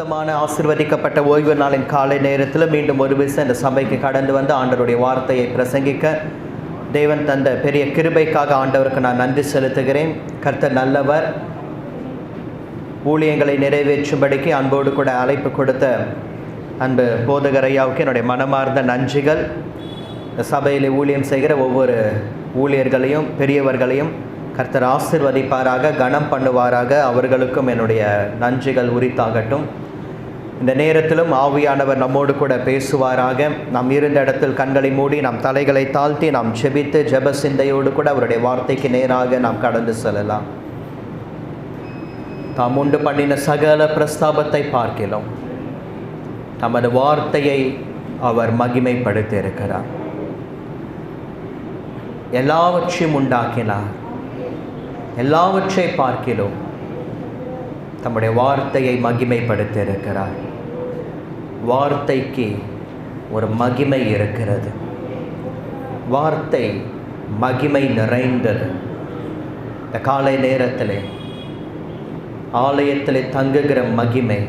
பரிசுத்தமான ஆசீர்வதிக்கப்பட்ட ஓய்வு நாளின் காலை நேரத்தில் மீண்டும் ஒரு விஷயம் இந்த சபைக்கு கடந்து வந்து ஆண்டவருடைய வார்த்தையை பிரசங்கிக்க தேவன் தந்த பெரிய கிருபைக்காக ஆண்டவருக்கு நான் நன்றி செலுத்துகிறேன். கர்த்தர் நல்லவர். ஊழியங்களை நிறைவேற்றும்படிக்கு அன்போடு கூட அழைப்பு கொடுத்த அன்பு போதகர் ஐயாவுக்கு என்னுடைய மனமார்ந்த நன்றிகள். இந்த சபையில் ஊழியம் செய்கிற ஒவ்வொரு ஊழியர்களையும் பெரியவர்களையும் கர்த்தர் ஆசீர்வதிப்பாராக, கனம் பண்ணுவாராக. அவர்களுக்கும் என்னுடைய நன்றிகள் உரித்தாகட்டும். இந்த நேரத்திலும் ஆவியானவர் நம்மோடு கூட பேசுவாராக. நாம் இருந்த இடத்தில் கண்களை மூடி நாம் தலைகளை தாழ்த்தி நாம் ஜெபித்து ஜெப சிந்தையோடு கூட அவருடைய வார்த்தைக்கு நேராக நாம் கடந்து செல்லலாம். தாம் உண்டு பண்ணின சகல பிரஸ்தாபத்தை பார்க்கிறோம். தமது வார்த்தையை அவர் மகிமைப்படுத்தி இருக்கிறார். எல்லாவற்றையும் உண்டாக்கினார். எல்லாவற்றை பார்க்கிறோம். தம்முடைய வார்த்தையை மகிமைப்படுத்தி இருக்கிறார். வார்த்தைக்கு ஒரு மகிமை இருக்கிறது. வார்த்தை மகிமை நிறைந்தது. இந்த காலை நேரத்தில் ஆலயத்தில் தங்குகிற மகிமை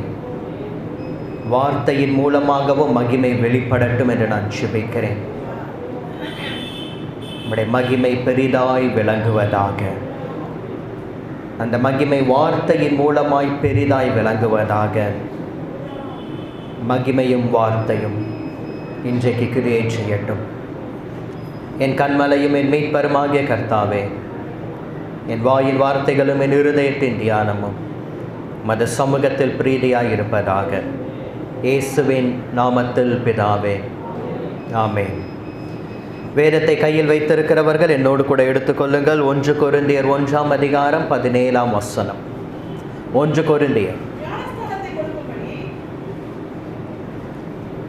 வார்த்தையின் மூலமாகவும் மகிமை வெளிப்படட்டும் என்று நான் ஜெபிக்கிறேன். நம்முடைய மகிமை பெரிதாய் விளங்குவதாக. அந்த மகிமை வார்த்தையின் மூலமாய் பெரிதாய் விளங்குவதாக. மகிமையும் வார்த்தையும் இன்றைக்கு கிரியை செய்யட்டும். என் கண்மலையும் என் மீட்பருமாகிய கர்த்தாவே, என் வாயின் வார்த்தைகளும் என் இருதயத்தின் தியானமும் மத சமூகத்தில் பிரீதியாய் இருப்பதாக. இயேசுவின் நாமத்தில் பிதாவே, ஆமென். வேதத்தை கையில் வைத்திருக்கிறவர்கள் என்னோடு கூட எடுத்துக்கொள்ளுங்கள். 1 கொரிந்தியர் 1ஆம் அதிகாரம் 17ஆம் வசனம். 1 கொரிந்தியர்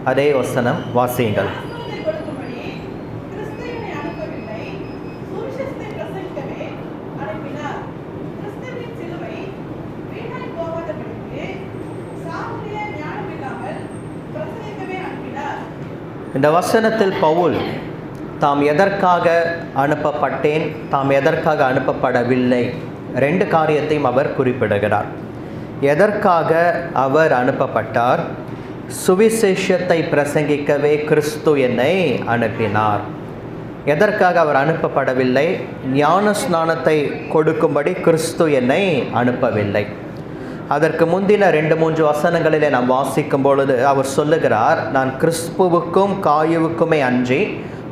அதே வசனம் வாசியுங்கள். இந்த வசனத்தில் பவுல் தாம் எதற்காக அனுப்பப்பட்டேன், தாம் எதற்காக அனுப்பப்படவில்லை, 2 காரியத்தையும் அவர் குறிப்பிடுகிறார். எதற்காக அவர் அனுப்பப்பட்டார்? சுவிசேஷத்தை பிரசங்கிக்கவே கிறிஸ்து என்னை அனுப்பினார். எதற்காக அவர் அனுப்பப்படவில்லை? ஞான ஸ்நானத்தை கொடுக்கும்படி கிறிஸ்து என்னை அனுப்பவில்லை. அதற்கு முந்தின 2-3 வசனங்களிலே நாம் வாசிக்கும் பொழுது அவர் சொல்லுகிறார், நான் கிறிஸ்துவுக்கும் காயுவுக்குமே அன்றி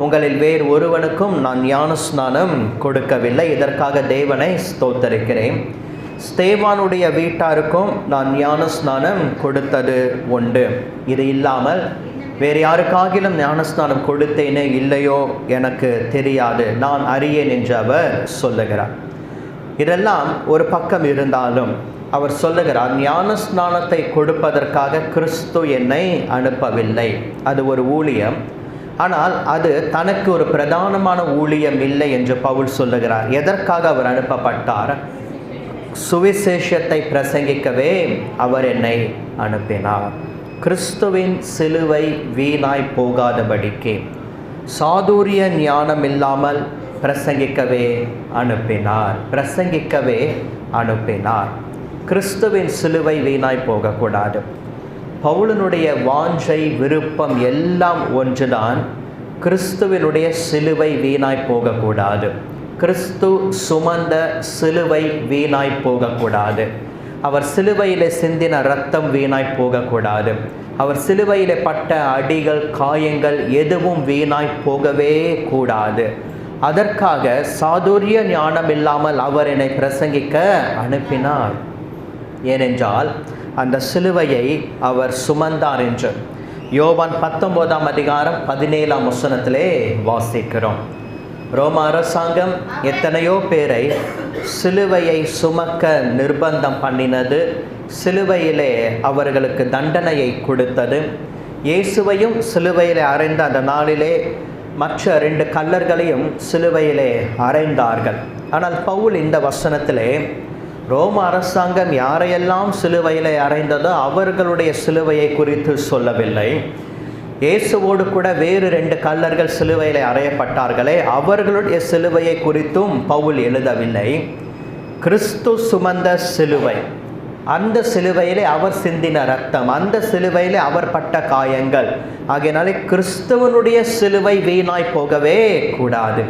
உங்களில் வேறு ஒருவனுக்கும் நான் ஞானஸ்நானம் கொடுக்கவில்லை. இதற்காக தேவனை ஸ்தோத்தரிக்கிறேன். ஸ்தேவானுடைய வீட்டாருக்கும் நான் ஞானஸ்நானம் கொடுத்தது உண்டு. இது இல்லாமல் வேறு யாருக்காகிலும் ஞானஸ்நானம் கொடுத்தேனே இல்லையோ எனக்கு தெரியாது, நான் அறியேன் என்று அவர் சொல்லுகிறார். இதெல்லாம் ஒரு பக்கம் இருந்தாலும் அவர் சொல்லுகிறார், ஞானஸ்நானத்தை கொடுப்பதற்காக கிறிஸ்து என்னை அனுப்பவில்லை. அது ஒரு ஊழியம், ஆனால் அது தனக்கு ஒரு பிரதானமான ஊழியம் இல்லை என்று பவுல் சொல்லுகிறார். எதற்காக அவர் அனுப்பப்பட்டார்? சுவிசேஷத்தை பிரசங்கிக்கவே அவர் என்னை அனுப்பினார். கிறிஸ்துவின் சிலுவை வீணாய் போகாதபடிக்கு சாதுரிய ஞானம் இல்லாமல் பிரசங்கிக்கவே அனுப்பினார். பிரசங்கிக்கவே அனுப்பினார். கிறிஸ்துவின் சிலுவை வீணாய் போகக்கூடாது. பவுலனுடைய வாஞ்சை விருப்பம் எல்லாம் ஒன்றுதான், கிறிஸ்துவினுடைய சிலுவை வீணாய் போகக்கூடாது. கிறிஸ்து சுமந்த சிலுவை வீணாய் போகக்கூடாது. அவர் சிலுவையில் சிந்தின இரத்தம் வீணாய் போகக்கூடாது. அவர் சிலுவையில் பட்ட அடிகள் காயங்கள் எதுவும் வீணாய் போகவே கூடாது. அதற்காக சாதுரிய ஞானம் இல்லாமல் அவர் என்னை பிரசங்கிக்க அனுப்பினார். ஏனென்றால் அந்த சிலுவையை அவர் சுமந்தார் என்று யோவான் 19ஆம் அதிகாரம் 17ஆம் வசனத்திலே வாசிக்கிறோம். ரோம அரசாங்கம் எத்தனையோ பேரை சிலுவையை சுமக்க நிர்பந்தம் பண்ணினது, சிலுவையிலே அவர்களுக்கு தண்டனையை கொடுத்தது. இயேசுவையும் சிலுவையிலே அறைந்த அந்த நாளிலே மற்ற 2 கள்ளர்களையும் சிலுவையிலே அறைந்தார்கள். ஆனால் பவுல் இந்த வசனத்திலே ரோம அரசாங்கம் யாரையெல்லாம் சிலுவையிலே அறைந்ததோ அவர்களுடைய சிலுவையை குறித்து சொல்லவில்லை. இயேசுவோடு கூட வேறு 2 கள்ளர்கள் சிலுவையிலே அறையப்பட்டார்களே, அவர்களுடைய சிலுவையை குறித்தும் பவுல் எழுதவில்லை. கிறிஸ்து சுமந்த சிலுவை, அந்த சிலுவையிலே அவர் சிந்தின ரத்தம், அந்த சிலுவையிலே அவர் பட்ட காயங்கள். ஆகையினாலே கிறிஸ்துவனுடைய சிலுவை வீணாய் போகவே கூடாது.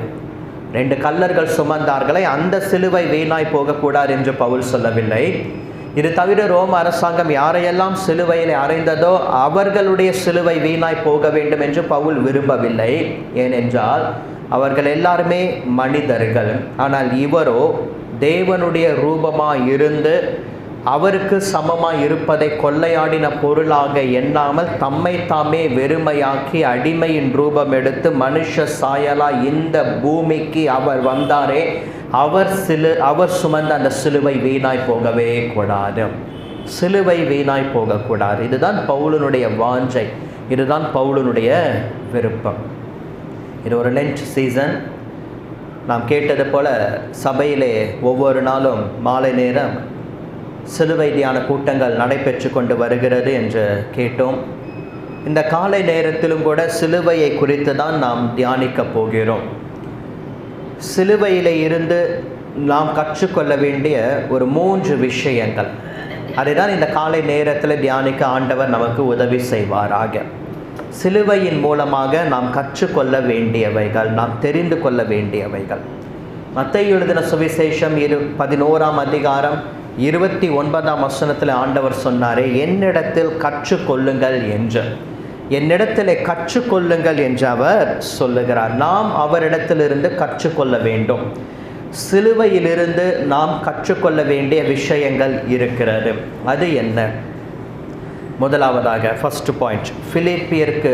2 கல்லர்கள் சுமந்தார்களே, அந்த சிலுவை வீணாய் போகக்கூடாது என்று பவுல் சொல்லவில்லை. இது தவிர ரோம அரசாங்கம் யாரையெல்லாம் சிலுவையிலே அறைந்ததோ அவர்களுடைய சிலுவை வீணாய் போக வேண்டும் என்று பவுல் விரும்பவில்லை. ஏனென்றால் அவர்கள் எல்லாருமே மனிதர்கள். ஆனால் இவரோ தேவனுடைய ரூபமாய் இருந்து அவருக்கு சமமாய் இருப்பதை கொள்ளையாடின பொருளாக எண்ணாமல் தம்மை தாமே வெறுமையாக்கி அடிமையின் ரூபம் எடுத்து மனுஷ சாயலா இந்த பூமிக்கு அவர் வந்தாரே, அவர் சுமந்த அந்த சிலுவை வீணாய் போகவே கூடாது. சிலுவை வீணாய் போகக்கூடாது. இதுதான் பவுலனுடைய வாஞ்சை, இதுதான் பவுலனுடைய விருப்பம். இது ஒரு லென்ட் சீசன். நாம் கேட்டது போல சபையிலே ஒவ்வொரு நாளும் மாலை நேரம் சிலுவை தியான கூட்டங்கள் நடைபெற்று கொண்டு வருகிறது என்று கேட்டோம். இந்த காலை நேரத்திலும் கூட சிலுவையை குறித்து தான் நாம் தியானிக்க போகிறோம். சிலுவையிலே இருந்து நாம் கற்றுக்கொள்ள வேண்டிய ஒரு 3 விஷயங்கள், அதை தான் இந்த காலை நேரத்தில் தியானிக்க ஆண்டவர் நமக்கு உதவி செய்வாராக. சிலுவையின் மூலமாக நாம் கற்றுக்கொள்ள வேண்டியவைகள், நாம் தெரிந்து கொள்ள வேண்டியவைகள். மத்தேயு எழுதின சுவிசேஷம் 11ஆம் அதிகாரம் 29ஆம் வசனத்தில் ஆண்டவர் சொன்னாரே, என்னிடத்தில் கற்றுக்கொள்ளுங்கள் என்று. என்னிடத்தில் கற்றுக்கொள்ளுங்கள் என்று அவர் சொல்லுகிறார். நாம் அவரிடத்திலிருந்து கற்றுக்கொள்ள வேண்டும். சிலுவையிலிருந்து நாம் கற்றுக்கொள்ள வேண்டிய விஷயங்கள் இருக்கிறது. அது என்ன? முதலாவதாக ஃபர்ஸ்ட் பாயிண்ட், பிலிப்பியருக்கு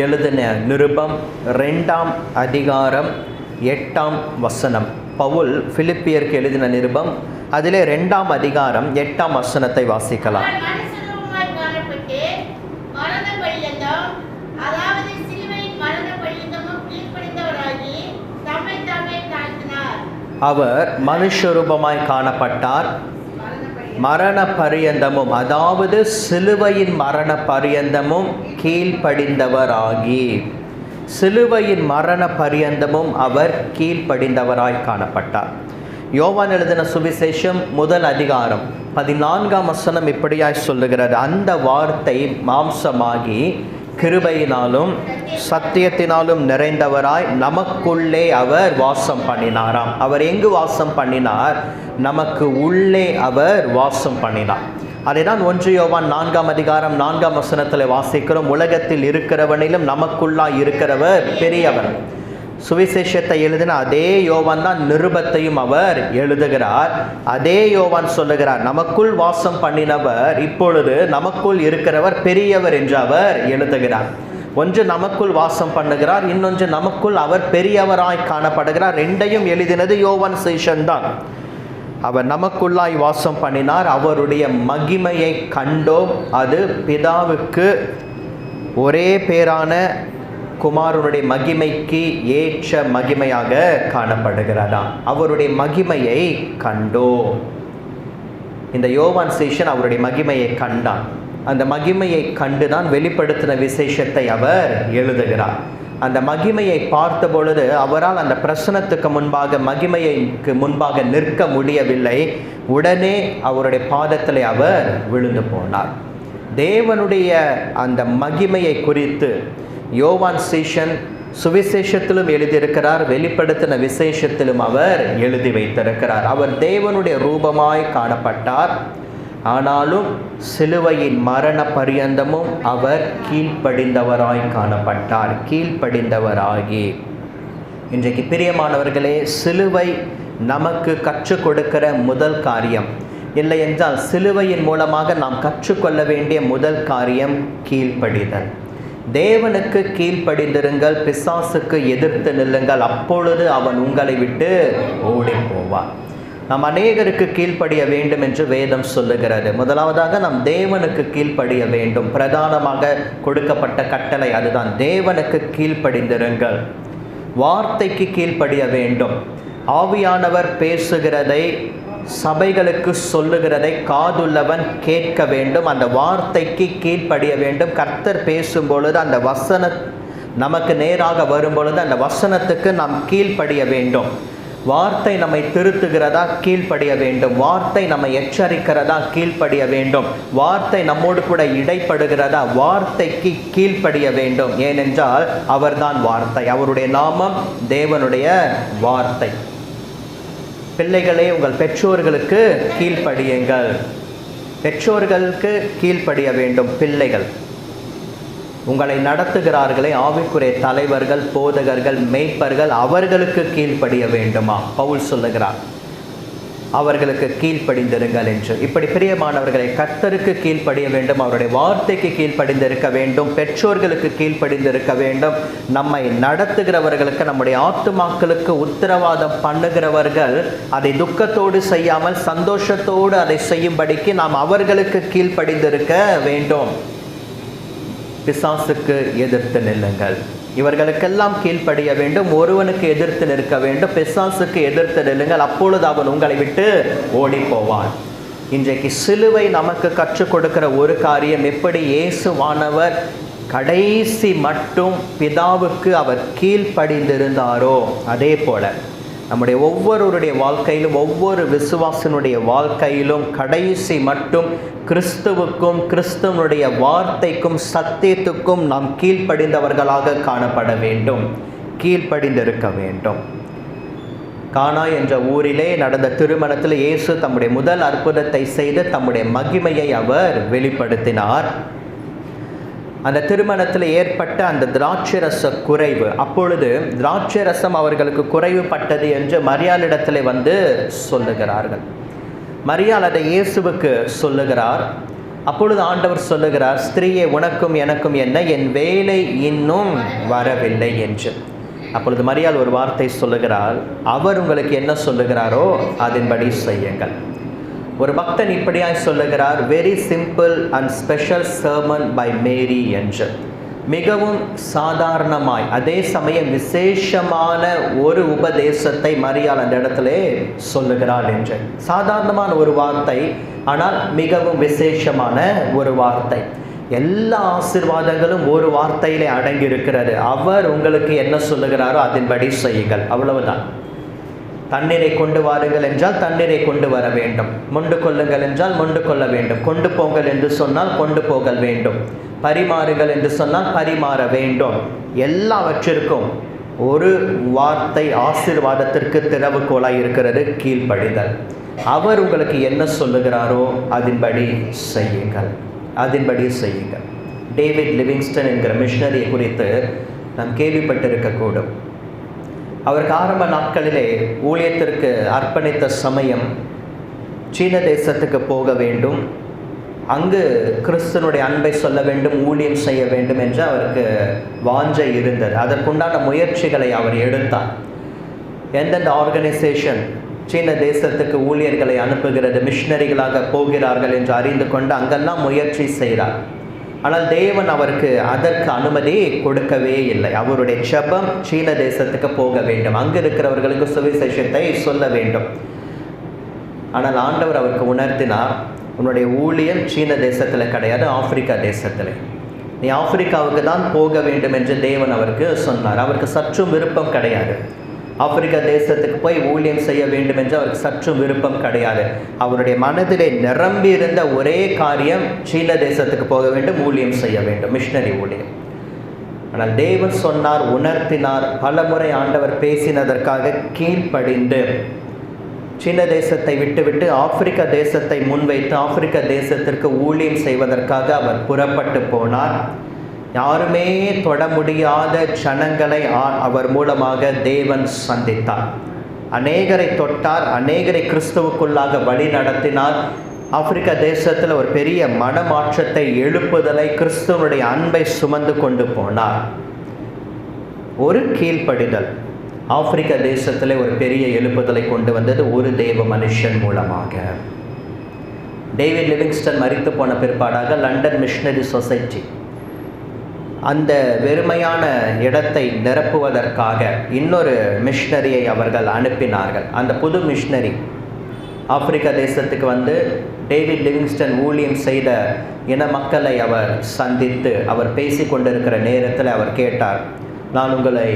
எழுதின நிருபம் 2ஆம் அதிகாரம் 8ஆம் வசனம். பவுல் பிலிப்பியருக்கு எழுதின நிருபம் அதிலே 2ஆம் அதிகாரம் 8ஆம் வசனத்தை வாசிக்கலாம். அவர் மனுஷரூபமாய் காணப்பட்டார், மரண பரியந்தமும், அதாவது சிலுவையின் மரண பரியந்தமும் கீழ்ப்படிந்தவராகி, சிலுவையின் மரண பரியந்தமும் அவர் கீழ்ப்படிந்தவராய் காணப்பட்டார். யோவான் எழுதின சுவிசேஷம் 1 அதிகாரம் 14ஆம் வசனம் இப்படியாய் சொல்லுகிறது, அந்த வார்த்தை மாம்சமாகி கிருபையினாலும் சத்தியத்தினாலும் நிறைந்தவராய் நமக்குள்ளே அவர் வாசம் பண்ணினாராம். அவர் எங்கு வாசம் பண்ணினார்? நமக்கு உள்ளே அவர் வாசம் பண்ணினார். அதை தான் 1 யோவான் 4ஆம் அதிகாரம் 4ஆம் வசனத்தில் வாசிக்கிறோம். உலகத்தில் இருக்கிறவனிலும் நமக்குள்ளாய் இருக்கிறவர் பெரியவர். சுவிசேஷத்தை எழுதின அதே யோவான் தான் நிருபத்தையும் அவர் எழுதுகிறார். அதே யோவான் சொல்லுகிறார், நமக்குள் வாசம் பண்ணினவர் இப்பொழுது நமக்குள் இருக்கிறவர் பெரியவர் என்று அவர் எழுதுகிறார். ஒன்று நமக்குள் வாசம் பண்ணுகிறார், இன்னொன்று நமக்குள் அவர் பெரியவராய் காணப்படுகிறார். 2ஐயும் எழுதினது யோவான் சேஷன் தான். அவர் நமக்குள்ளாய் வாசம் பண்ணினார், அவருடைய மகிமையை கண்டோம். அது பிதாவுக்கு ஒரே பேரான குமாரனுடைய மகிமைக்கு ஏற்ற மகிமையாக காணப்படுகிறதா. அவருடைய மகிமையை கண்டோம். இந்த யோவான் சேஷன் அவருடைய மகிமையை கண்டான். அந்த மகிமையை கண்டுதான் வெளிப்படுத்தின விசேஷத்தை அவர் எழுதுகிறார். அந்த மகிமையை பார்த்த பொழுது அவரால் அந்த பிரசனத்துக்கு முன்பாக, மகிமைக்கு முன்பாக நிற்க முடியவில்லை. உடனே அவருடைய பாதத்தில் அவர் விழுந்து போனார். தேவனுடைய அந்த மகிமையை குறித்து யோவான் சேஷன் சுவிசேஷத்திலும் எழுதியிருக்கிறார், வெளிப்படுத்தின விசேஷத்திலும் அவர் எழுதி வைத்திருக்கிறார். அவர் தேவனுடைய ரூபமாய் காணப்பட்டார், ஆனாலும் சிலுவையின் மரண பரியந்தமும் அவர் கீழ்ப்படிந்தவராய் காணப்பட்டார். கீழ்ப்படிந்தவராகி, இன்றைக்கு பிரியமானவர்களே, சிலுவை நமக்கு கற்றுக் கொடுக்கிற முதல் காரியம், இல்லை என்றால் சிலுவையின் மூலமாக நாம் கற்றுக்கொள்ள வேண்டிய முதல் காரியம் கீழ்ப்படிதல். தேவனுக்கு கீழ்ப்படிந்திருங்கள், பிசாசுக்கு எதிர்த்து நில்லுங்கள், அப்பொழுது அவன் உங்களை விட்டு ஓடி போவான். நாம் அநேகருக்கு கீழ்ப்படிய வேண்டும் என்று வேதம் சொல்லுகிறது. முதலாவதாக நாம் தேவனுக்கு கீழ்ப்படிய வேண்டும். பிரதானமாக கொடுக்கப்பட்ட கட்டளை அதுதான், தேவனுக்கு கீழ்ப்படிந்திருங்கள். வார்த்தைக்கு கீழ்ப்படிய வேண்டும். ஆவியானவர் பேசுகிறதை, சபைகளுக்கு சொல்லுகிறதை காதுள்ளவன் கேட்க வேண்டும். அந்த வார்த்தைக்கு கீழ்ப்படிய வேண்டும். கர்த்தர் பேசும் பொழுது, அந்த வசன நமக்கு நேராக வரும் பொழுது அந்த வசனத்துக்கு நாம் கீழ்ப்படிய வேண்டும். வார்த்தை நம்மை திருத்துகிறதா, கீழ்ப்படிய வேண்டும். வார்த்தை நம்மை எச்சரிக்கிறதா, கீழ்ப்படிய வேண்டும். வார்த்தை நம்மோடு கூட இடைப்படுகிறதா, வார்த்தைக்கு கீழ்ப்படிய வேண்டும். ஏனென்றால் அவர்தான் வார்த்தை, அவருடைய நாமம் தேவனுடைய வார்த்தை. பிள்ளைகளே, உங்கள் பெற்றோர்களுக்கு கீழ்ப்படியுங்கள். பெற்றோர்களுக்கு கீழ்ப்படிய வேண்டும் பிள்ளைகள். உங்களை நடத்துகிறார்களே ஆவிக்குரிய தலைவர்கள், போதகர்கள், மேய்ப்பர்கள், அவர்களுக்கு கீழ்ப்படிய வேண்டுமா? பவுல் சொல்லுகிறார், அவர்களுக்கு கீழ்ப்படிந்திருங்கள் என்று. இப்படி பிரியமானவர்களை, கர்த்தருக்கு கீழ்ப்படிய வேண்டும், அவருடைய வார்த்தைக்கு கீழ்ப்படிந்திருக்க வேண்டும், பெற்றோர்களுக்கு கீழ்ப்படிந்திருக்க வேண்டும். நம்மை நடத்துகிறவர்களுக்கு, நம்முடைய ஆத்துமாக்களுக்கு உத்தரவாதம் பண்ணுகிறவர்கள் அதை துக்கத்தோடு செய்யாமல் சந்தோஷத்தோடு அதை செய்யும்படிக்கு நாம் அவர்களுக்கு கீழ்ப்படிந்திருக்க வேண்டும். பிசாசுக்கு எதிர்த்து நில்லுங்கள். இவர்களுக்கெல்லாம் கீழ்ப்படிய வேண்டும். ஒருவனுக்கு எதிர்த்து நிற்க வேண்டும், பிசாசுக்கு எதிர்த்து நில்லுங்கள். அப்பொழுது அவன் உங்களை விட்டு ஓடி போவான். இன்றைக்கு சிலுவை நமக்கு கற்றுக் கொடுக்கிற ஒரு காரியம், எப்படி இயேசுவானவர் கடைசி மட்டும் பிதாவுக்கு அவர் கீழ்ப்படிந்திருந்தாரோ, அதே போல நம்முடைய ஒவ்வொருவருடைய வாழ்க்கையிலும், ஒவ்வொரு விசுவாசனுடைய வாழ்க்கையிலும் கடைசி மட்டும் கிறிஸ்துவுக்கும், கிறிஸ்துவனுடைய வார்த்தைக்கும், சத்தியத்துக்கும் நாம் கீழ்ப்படிந்தவர்களாக காணப்பட வேண்டும், கீழ்ப்படிந்திருக்க வேண்டும். கானா என்ற ஊரிலே நடந்த திருமணத்தில் இயேசு தம்முடைய முதல் அற்புதத்தை செய்து தம்முடைய மகிமையை அவர் வெளிப்படுத்தினார். அந்த திருமணத்தில் ஏற்பட்ட அந்த திராட்சரச குறைவு, அப்பொழுது திராட்சரசம் அவர்களுக்கு குறைவுபட்டது என்று மரியாளிடத்தில் வந்து சொல்லுகிறார்கள். மரியாள் அதை இயேசுவுக்கு சொல்லுகிறார். அப்பொழுது ஆண்டவர் சொல்லுகிறார், ஸ்திரீயே, உனக்கும் எனக்கும் என்ன, என் வேலை இன்னும் வரவில்லை என்று. அப்பொழுது மரியாள் ஒரு வார்த்தை சொல்லுகிறார், அவர் உங்களுக்கு என்ன சொல்லுகிறாரோ அதன்படி செய்யுங்கள். ஒரு பக்தன் இப்படியாய் சொல்லுகிறார், very simple and special sermon by Mary என்று. மிகவும் சாதாரணமாய், அதே சமயம் விசேஷமான ஒரு உபதேசத்தை மரியாள் அந்த இடத்துல சொல்லுகிறாள் என்று. சாதாரணமான ஒரு வார்த்தை, ஆனால் மிகவும் விசேஷமான ஒரு வார்த்தை. எல்லா ஆசீர்வாதங்களும் ஒரு வார்த்தையிலே அடங்கி இருக்கிறது. அவர் உங்களுக்கு என்ன சொல்லுகிறாரோ அதன்படி செய்யுங்கள், அவ்வளவுதான். தண்ணீரை கொண்டு வாருங்கள் என்றால் தண்ணீரை கொண்டு வர வேண்டும், மொண்டு கொள்ளுங்கள் என்றால் மொண்டு கொள்ள வேண்டும், கொண்டு போங்கள் என்று சொன்னால் கொண்டு போகல் வேண்டும், பரிமாறுங்கள் என்று சொன்னால் பரிமாற வேண்டும். எல்லாவற்றிற்கும் ஒரு வார்த்தை ஆசீர்வாதத்திற்கு திறவுகோலாய் இருக்கிறது, கீழ்ப்படிதல். அவர் உங்களுக்கு என்ன சொல்லுகிறாரோ அதன்படி செய்யுங்கள், அதன்படி செய்யுங்கள். டேவிட் லிவிங்ஸ்டன் என்கிற மிஷனரியை குறித்து நாம் கேள்விப்பட்டிருக்கக்கூடும். அவருக்கு ஆரம்ப நாட்களிலே ஊழியத்திற்கு அர்ப்பணித்த சமயம் சீன தேசத்துக்கு போக வேண்டும், அங்கு கிறிஸ்துவனுடைய அன்பை சொல்ல வேண்டும், ஊழியம் செய்ய வேண்டும் என்று அவருக்கு வாஞ்சை இருந்தது. அதற்குண்டான முயற்சிகளை அவர் எடுத்தார். எந்தெந்த ஆர்கனைசேஷன் சீன தேசத்துக்கு ஊழியர்களை அனுப்புகிறது, மிஷனரிகளாக போகிறார்கள் என்று அறிந்து கொண்டு அங்கெல்லாம் முயற்சி செய்கிறார். ஆனால் தேவன் அவருக்கு அதற்கு அனுமதி கொடுக்கவே இல்லை. அவருடைய ஜெபம் சீன தேசத்துக்கு போக வேண்டும், அங்கு இருக்கிறவர்களுக்கு சுவிசேஷத்தை சொல்ல வேண்டும். ஆனால் ஆண்டவர் அவருக்கு உணர்த்தினார், உன்னுடைய ஊழியம் சீன தேசத்தில் கிடையாது, ஆப்பிரிக்கா தேசத்தில். நீ ஆப்பிரிக்காவுக்கு தான் போக வேண்டும் என்று தேவன் அவருக்கு சொன்னார். அவருக்கு சற்றும் விருப்பம் கிடையாது, ஆப்பிரிக்கா தேசத்துக்கு போய் ஊழியம் செய்ய வேண்டும் என்று அவருக்கு சற்றும் விருப்பம் கிடையாது. அவருடைய மனதிலே நிரம்பி இருந்த ஒரே காரியம், சீன தேசத்துக்கு போக வேண்டும், ஊழியம் செய்ய வேண்டும், மிஷனரி ஊழியம். ஆனால் தேவன் சொன்னார், உணர்த்தினார். பல முறை ஆண்டவர் பேசினதற்காக கீழ்ப்படிந்து சீன தேசத்தை விட்டுவிட்டு ஆப்பிரிக்கா தேசத்தை முன்வைத்து ஆப்பிரிக்க தேசத்திற்கு ஊழியம் செய்வதற்காக அவர் புறப்பட்டு போனார். யாருமே தொட முடியாத ஜனங்களை அவர் மூலமாக தேவன் சந்தித்தார். அநேகரை தொட்டார், அநேகரை கிறிஸ்துவுக்குள்ளாக வழி நடத்தினார். ஆப்பிரிக்கா தேசத்தில் ஒரு பெரிய மனமாற்றத்தை, எழுப்புதலை, கிறிஸ்துவனுடைய அன்பை சுமந்து கொண்டு போனார். ஒரு கீழ்ப்படிதல் ஆப்பிரிக்கா தேசத்தில் ஒரு பெரிய எழுப்புதலை கொண்டு வந்தது, ஒரு தேவ மனுஷன் மூலமாக. டேவிட் லிவிங்ஸ்டன் மரித்து போன பிற்பாடாக லண்டன் மிஷனரி சொசைட்டி அந்த வெறுமையான இடத்தை நிரப்புவதற்காக இன்னொரு மிஷனரியை அவர்கள் அனுப்பினார்கள். அந்த புது மிஷனரி ஆப்பிரிக்கா தேசத்துக்கு வந்து டேவிட் லிவிங்ஸ்டன் ஊழியம் செய்த இன மக்களை அவர் சந்தித்து அவர் பேசி கொண்டிருக்கிற நேரத்தில் அவர் கேட்டார், நான் உங்களை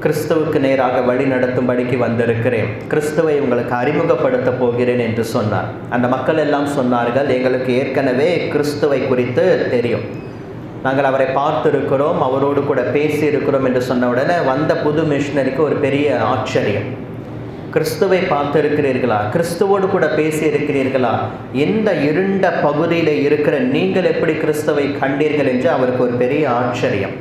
கிறிஸ்துவுக்கு நேராக வழி நடத்தும்படிக்கு வந்திருக்கிறேன், கிறிஸ்துவை உங்களுக்கு அறிமுகப்படுத்த போகிறேன் என்று சொன்னார். அந்த மக்கள் எல்லாம் சொன்னார்கள், எங்களுக்கு ஏற்கனவே கிறிஸ்துவை குறித்து தெரியும், நாங்கள் அவரை பார்த்திருக்கிறோம், அவரோடு கூட பேசி இருக்கிறோம் என்று சொன்ன உடனே வந்த புது மிஷனரிக்கு ஒரு பெரிய ஆச்சரியம். கிறிஸ்துவை பார்த்திருக்கிறீர்களா? கிறிஸ்துவோடு கூட பேசி இருக்கிறீர்களா? இந்த இருண்ட பகுதியில் இருக்கிற நீங்கள் எப்படி கிறிஸ்துவை கண்டீர்கள் என்று அவருக்கு ஒரு பெரிய ஆச்சரியம்.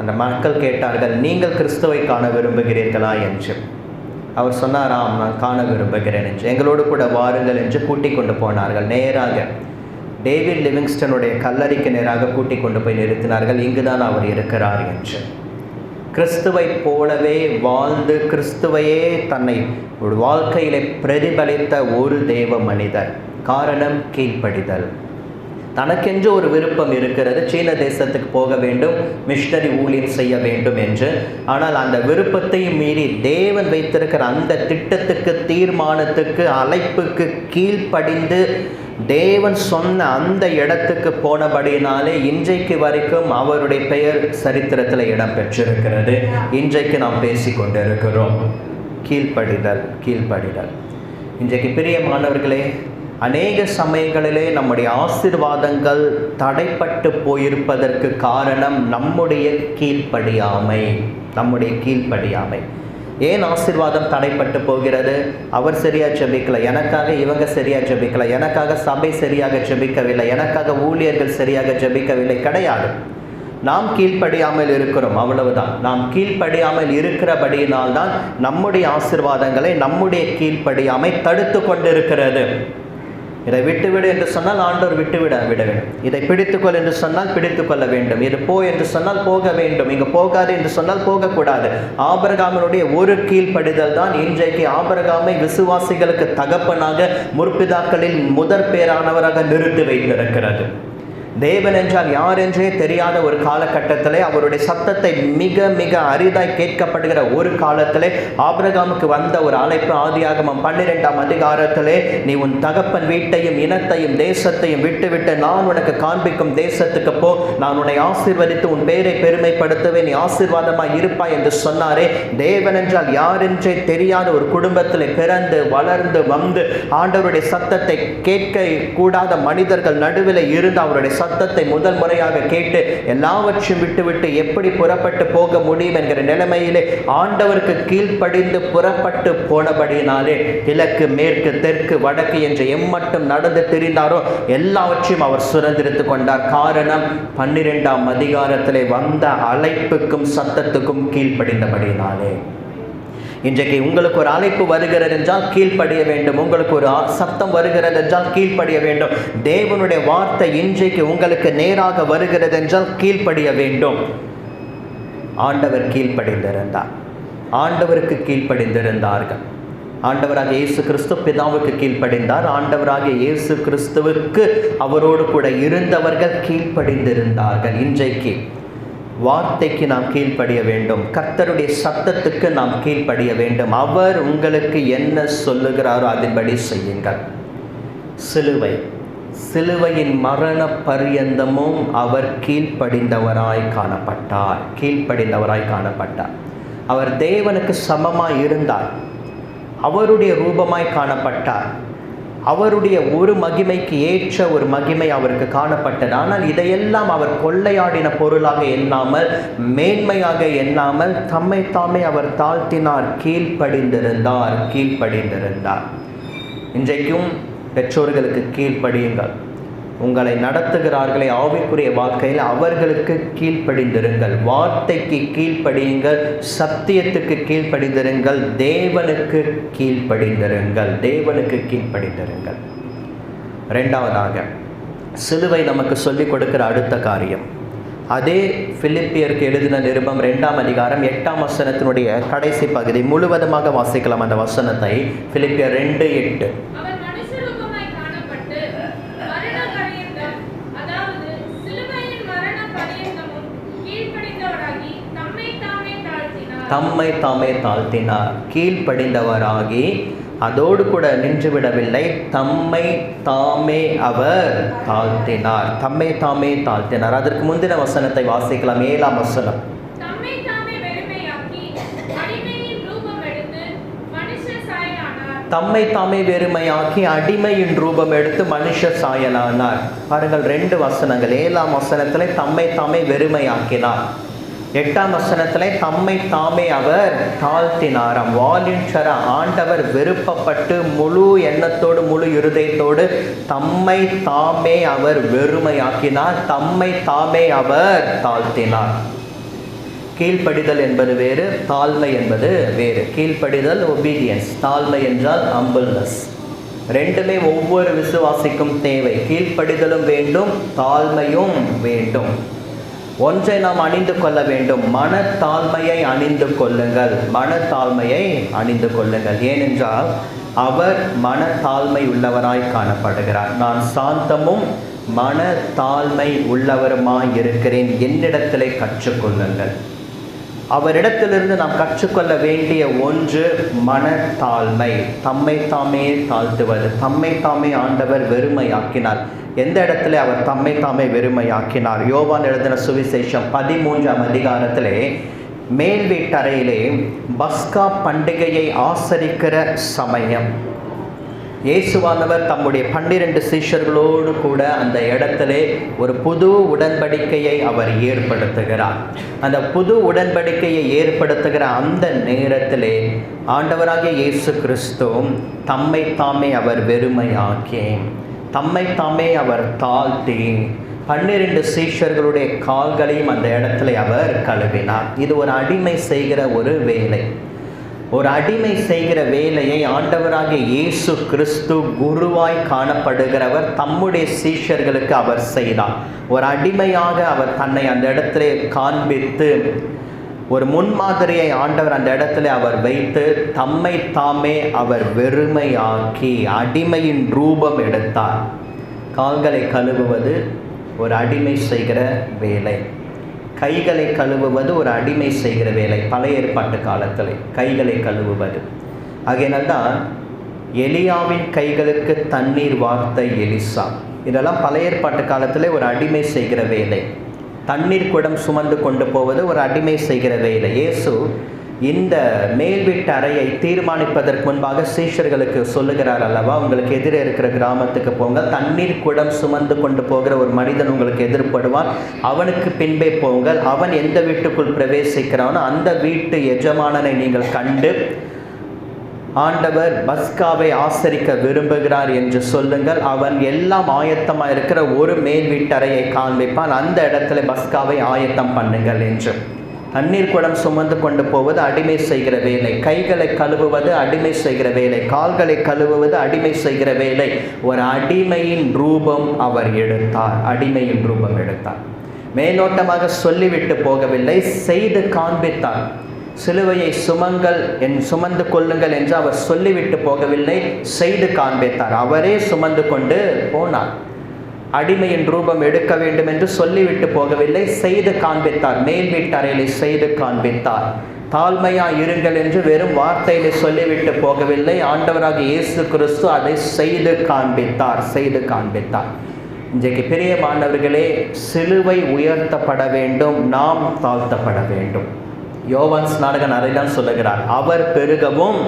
அந்த மக்கள் கேட்டார்கள், நீங்கள் கிறிஸ்துவை காண விரும்புகிறீர்களா என்று. அவர் சொன்னாராம், நான் காண விரும்புகிறேன் என்று. எங்களோடு கூட வாருங்கள் என்று கூட்டிக் கொண்டு போனார்கள். நேராக டேவிட் லிவிங்ஸ்டனுடைய கல்லறைக்கு நேராக கூட்டிக் கொண்டு போய் நிறுத்தினார்கள். இங்குதான் அவர் இருக்கிறார் என்று. கிறிஸ்துவை போலவே வாழ்ந்து கிறிஸ்துவையே தன்னை ஒரு வாழ்க்கையிலே பிரதிபலித்த ஒரு தேவ மனிதர். காரணம் கீழ்ப்படிதல். தனக்கென்று ஒரு விருப்பம் இருக்கிறது, சீன தேசத்துக்கு போக வேண்டும், மிஷனரி ஊழியம் செய்ய வேண்டும் என்று. ஆனால் அந்த விருப்பத்தையும் மீறி தேவன் வைத்திருக்கிற அந்த திட்டத்துக்கு, தீர்மானத்துக்கு, அழைப்புக்கு கீழ்ப்படிந்து தேவன் சொன்ன அந்த இடத்துக்கு போனபடியினாலே இன்றைக்கு வரைக்கும் அவருடைய பெயர் சரித்திரத்தில் இடம் பெற்றிருக்கிறது. இன்றைக்கு நாம் பேசி கொண்டிருக்கிறோம். கீழ்ப்படிதல், கீழ்ப்படிதல். இன்றைக்கு பிரியமானவர்களே, அநேக சமயங்களிலே நம்முடைய ஆசீர்வாதங்கள் தடைப்பட்டு போயிருப்பதற்கு காரணம் நம்முடைய கீழ்ப்படியாமை. நம்முடைய கீழ்ப்படியாமை. ஏன் ஆசீர்வாதம் தடைப்பட்டு போகிறது? அவர் சரியாக ஜெபிக்கலை, எனக்காக இவங்க சரியாக ஜெபிக்கலை, எனக்காக சபை சரியாக ஜெபிக்கவில்லை, எனக்காக ஊழியர்கள் சரியாக ஜெபிக்கவில்லை. கிடையாது. நாம் கீழ்ப்படியாமல் இருக்கிறோம், அவ்வளவுதான். நாம் கீழ்ப்படியாமல் இருக்கிறபடியினால்தான் நம்முடைய ஆசீர்வாதங்களை நம்முடைய கீழ்ப்படியாமை தடுத்து கொண்டிருக்கிறது. இதை விட்டுவிடு என்று சொன்னால் ஆண்டவர் விட வேண்டும். இதை பிடித்துக்கொள் என்று சொன்னால் பிடித்துக்கொள்ள வேண்டும். இது போ என்று சொன்னால் போக வேண்டும். இங்கு போகாது என்று சொன்னால் போகக்கூடாது. ஆபிரகாமினுடைய ஒரு கீழ்ப்படிதல் தான் இன்றைக்கு ஆபிரகாமை விசுவாசிகளுக்கு தகப்பனாக, முற்பிதாக்களில் முதற் பேரானவராக நிறுத்தி வைத்திருக்கிறது. தேவன் என்றால் யார் என்றே தெரியாத ஒரு காலகட்டத்திலே, அவருடைய சத்தத்தை மிக மிக அரிதாய் கேட்கப்படுகிற ஒரு காலத்திலே ஆபிரகாமுக்கு வந்த ஒரு அழைப்பு. ஆதியாகமம் 12ஆம் அதிகாரத்திலே, நீ உன் தகப்பன் வீட்டையும் இனத்தையும் தேசத்தையும் விட்டுவிட்டு நான் உனக்கு காண்பிக்கும் தேசத்துக்கு போ, நான் உன்னை ஆசீர்வதித்து உன் பேரை பெருமைப்படுத்துவேன், நீ ஆசீர்வாதமாய் இருப்பாய் என்று சொன்னாரே. தேவன் என்றால் யார் என்றே தெரியாத ஒரு குடும்பத்தில் பிறந்து வளர்ந்து வந்து ஆண்டவருடைய சத்தத்தை கேட்க கூடாத மனிதர்கள் நடுவில் இருந்து அவருடைய சத்தத்தை முதல் முறையாக கேட்டு எல்லாவற்றையும் விட்டுவிட்டு எப்படி புறப்பட்டு போக முடியும் என்கிற நிலைமையிலே ஆண்டவருக்கு கீழ்ப்படிந்து புறப்பட்டு போனபடியினாலே கிழக்கு, மேற்கு, தெற்கு, வடக்கு என்று எம்மட்டும் நடந்து திரிந்தாரோ எல்லாவற்றையும் அவர் சுதந்திரித்துக் கொண்டார். காரணம் 12ஆம் அதிகாரத்திலே வந்த அழைப்புக்கும் சத்தத்துக்கும் கீழ்ப்படிந்தபடியினாலே. இன்றைக்கு உங்களுக்கு ஒரு அழைப்பு வருகிறது என்றால் கீழ்ப்படிய வேண்டும். உங்களுக்கு ஒரு சத்தம் வருகிறது என்றால் கீழ்ப்படிய வேண்டும். தேவனுடைய வார்த்தை இன்றைக்கு உங்களுக்கு நேராக வருகிறது என்றால் கீழ்ப்படிய வேண்டும். ஆண்டவர் கீழ்ப்படிந்திருந்தார். ஆண்டவருக்கு கீழ்ப்படிந்திருந்தார்கள். ஆண்டவராக இயேசு கிறிஸ்து பிதாவுக்கு கீழ்ப்படிந்தார். ஆண்டவராக இயேசு கிறிஸ்துவுக்கு அவரோடு கூட இருந்தவர்கள் கீழ்ப்படிந்திருந்தார்கள். இன்றைக்கு வார்த்தைக்கு நாம் கீழ்ப்படிய வேண்டும். கர்த்தருடைய சத்தத்துக்கு நாம் கீழ்ப்படிய வேண்டும். அவர் உங்களுக்கு என்ன சொல்லுகிறாரோ அதன்படி செய்யுங்கள். சிலுவையின் மரண பரியந்தமும் அவர் கீழ்ப்படிந்தவராய் காணப்பட்டார். அவர் தேவனுக்கு சமமாய் இருந்தார். அவருடைய ரூபமாய் காணப்பட்டார். அவருடைய ஒரு மகிமைக்கு ஏற்ற ஒரு மகிமை அவருக்கு காணப்பட்டது. ஆனால் இதையெல்லாம் அவர் கொள்ளையாடின பொருளாக எண்ணாமல், மேன்மையாக எண்ணாமல் தம்மை தாமே அவர் தாழ்த்தினார். கீழ்ப்படிந்திருந்தார். இன்றைக்கும் பெற்றோர்களுக்கு கீழ்ப்படியுங்கள். உங்களை நடத்துகிறார்களே ஆவிக்குரிய வாழ்க்கையில் அவர்களுக்கு கீழ்ப்படிந்திருங்கள். வார்த்தைக்கு கீழ்ப்படியுங்கள். சத்தியத்துக்கு கீழ்ப்படிந்திருங்கள். தேவனுக்கு கீழ்ப்படிந்திருங்கள். இரண்டாவதாக, சிலுவை நமக்கு சொல்லிக் கொடுக்கிற அடுத்த காரியம், அதே பிலிப்பியருக்கு எழுதின நிருபம் 2ஆம் அதிகாரம் 8ஆம் வசனத்தினுடைய கடைசி பகுதி முழுவதுமாக வாசிக்கலாம். அந்த வசனத்தை பிலிப்பியர் 2:8. தம்மை தாமே தாழ்த்தினார். கீழ்ப்படிந்தவராகி அதோடு கூட நின்றுவிடவில்லை, தம்மை தாமே அவர் தாழ்த்தினார். அதற்கு முந்தின வசனத்தை வாசிக்கலாம். 7ஆம் வசனம். தம்மை தாமே வெறுமையாக்கி அடிமையின் ரூபம் எடுத்து மனுஷ சாயலானார். பாருங்கள், 2 வசனங்கள். 7ஆம் வசனத்திலே தம்மை தாமே வெறுமையாக்கினார். 8ஆம் வசனத்திலே தம்மை தாமே அவர் தாழ்த்தினாராம். வாலின்சர ஆண்டவர் விருப்பப்பட்டு முழு எண்ணத்தோடு முழு இருதயத்தோடு தம்மை தாமே அவர் வெறுமையாக்கினார், தம்மை தாமே அவர் தாழ்த்தினார். கீழ்ப்படிதல் என்பது வேறு, தாழ்மை என்பது வேறு. கீழ்ப்படிதல் ஒபீடியன்ஸ், தாழ்மை என்றால் ஹம்பிள்னஸ். ரெண்டுமே ஒவ்வொரு விசுவாசிக்கும் தேவை. கீழ்ப்படிதலும் வேண்டும், தாழ்மையும் வேண்டும். ஒன்றை நாம் அணிந்து கொள்ள வேண்டும். மனத்தாழ்மையை அணிந்து கொள்ளுங்கள், மனத்தாழ்மையை அணிந்து கொள்ளுங்கள். ஏனென்றால் அவர் மனத்தாழ்மை உள்ளவராய் காணப்படுகிறார். நான் சாந்தமும் மனத்தாழ்மை உள்ளவருமாய் இருக்கிறேன், என்னிடத்திலே கற்றுக்கொள்ளுங்கள். அவரிடத்திலிருந்து நாம் கற்றுக்கொள்ள வேண்டிய ஒன்று மனத்தாழ்மை, தம்மை தாமே தாழ்த்துவது. தம்மை தாமே ஆண்டவர் வெறுமையாக்கினார். எந்த இடத்துல அவர் தம்மை தாமே வெறுமையாக்கினார்? யோவான் எழுதின சுவிசேஷம் 13ஆம் அதிகாரத்திலே மேல் வீட்டறையிலே பஸ்கா பண்டிகையை ஆசரிக்கிற சமயம் இயேசுவானவர் தம்முடைய 12 சீஷர்களோடு கூட அந்த இடத்திலே ஒரு புது உடன்படிக்கையை அவர் ஏற்படுத்துகிறார். அந்த புது உடன்படிக்கையை ஏற்படுத்துகிற அந்த நேரத்திலே ஆண்டவராகிய இயேசு கிறிஸ்து தம்மை தாமே அவர் வெறுமையாக்கி, தம்மை தாமே அவர் தாழ்த்தி 12 சீஷர்களுடைய கால்களையும் அந்த இடத்துல அவர் கழுவினார். இது ஒரு அடிமை செய்கிற ஒரு வேலை. ஒரு அடிமை செய்கிற வேலையை ஆண்டவராகிய இயேசு கிறிஸ்து குருவாய் காணப்படுகிறவர் தம்முடைய சீஷர்களுக்கு அவர் செய்தார். ஒரு அடிமையாக அவர் தன்னை அந்த இடத்திலே காண்பித்து ஒரு முன்மாதிரியை ஆண்டவர் அந்த இடத்துல அவர் வைத்து தம்மை தாமே அவர் வெறுமையாக்கி அடிமையின் ரூபம் எடுத்தார். கால்களை கழுவுவது ஒரு அடிமை செய்கிற வேலை. கைகளை கழுவுவது ஒரு அடிமை செய்கிற வேலை. பழைய ஏற்பாட்டு காலத்தில் கைகளை கழுவுவது. ஆகையினால்தான் எலியாவின் கைகளுக்கு தண்ணீர் வார்த்த எலிசா, இதெல்லாம் பழைய ஏற்பாட்டு காலத்தில் ஒரு அடிமை செய்கிற வேலை. தண்ணீர் குடம் சுமந்து கொண்டு போவது ஒரு அடிமை செய்கிற வேலை. இயேசு இந்த மேல் வீட்டு அறையை தீர்மானிப்பதற்கு முன்பாக சீஷர்களுக்கு சொல்லுகிறார் அல்லவா, உங்களுக்கு எதிரே இருக்கிற கிராமத்துக்கு போங்க, தண்ணீர் குடம் சுமந்து கொண்டு போகிற ஒரு மனிதன் உங்களுக்கு எதிர்படுவான், அவனுக்கு பின்பே போங்கள், அவன் எந்த வீட்டுக்குள் பிரவேசிக்கிறானோ அந்த வீட்டு எஜமானனை நீங்கள் கண்டு ஆண்டவர் பஸ்காவை ஆசரிக்க விரும்புகிறார் என்று சொல்லுங்கள், அவன் எல்லாம் ஆயத்தமாக இருக்கிற ஒரு மேல் வீட்டறையை காண்பிப்பான், அந்த இடத்துல பஸ்காவை ஆயத்தம் பண்ணுங்கள் என்று. தண்ணீர் குடம் சுமந்து கொண்டு போவது அடிமை செய்கிற வேலை. கைகளை கழுவுவது அடிமை செய்கிற வேலை. கால்களை கழுவுவது அடிமை செய்கிற வேலை. ஒரு அடிமையின் ரூபம் அவர் எடுத்தார். அடிமையின் ரூபம் எடுத்தார். மேலோட்டமாக சொல்லிவிட்டு போகவில்லை, செய்து காண்பித்தார். சிலுவையை சுமந்து கொள்ளுங்கள் என்று அவர் சொல்லிவிட்டு போகவில்லை, செய்து காண்பித்தார். அவரே சுமந்து கொண்டு போனார். அடிமையின் ரூபம் எடுக்க வேண்டும் என்று சொல்லிவிட்டு போகவில்லை, செய்து காண்பித்தார். மேல் வீட்டறையிலே செய்து காண்பித்தார். தாழ்மையா இருங்கள் என்று வெறும் வார்த்தையிலே சொல்லிவிட்டு போகவில்லை, ஆண்டவராக இயேசு கிறிஸ்து அதை செய்து காண்பித்தார். செய்து காண்பித்தார். இன்றைக்கு பிரியமானவர்களே, சிலுவை உயர்த்தப்பட வேண்டும், நாம் தாழ்த்தப்பட வேண்டும். யோவான் ஸ்நானகன் அதைதான் சொல்லுகிறார், அவர் பெருகவும்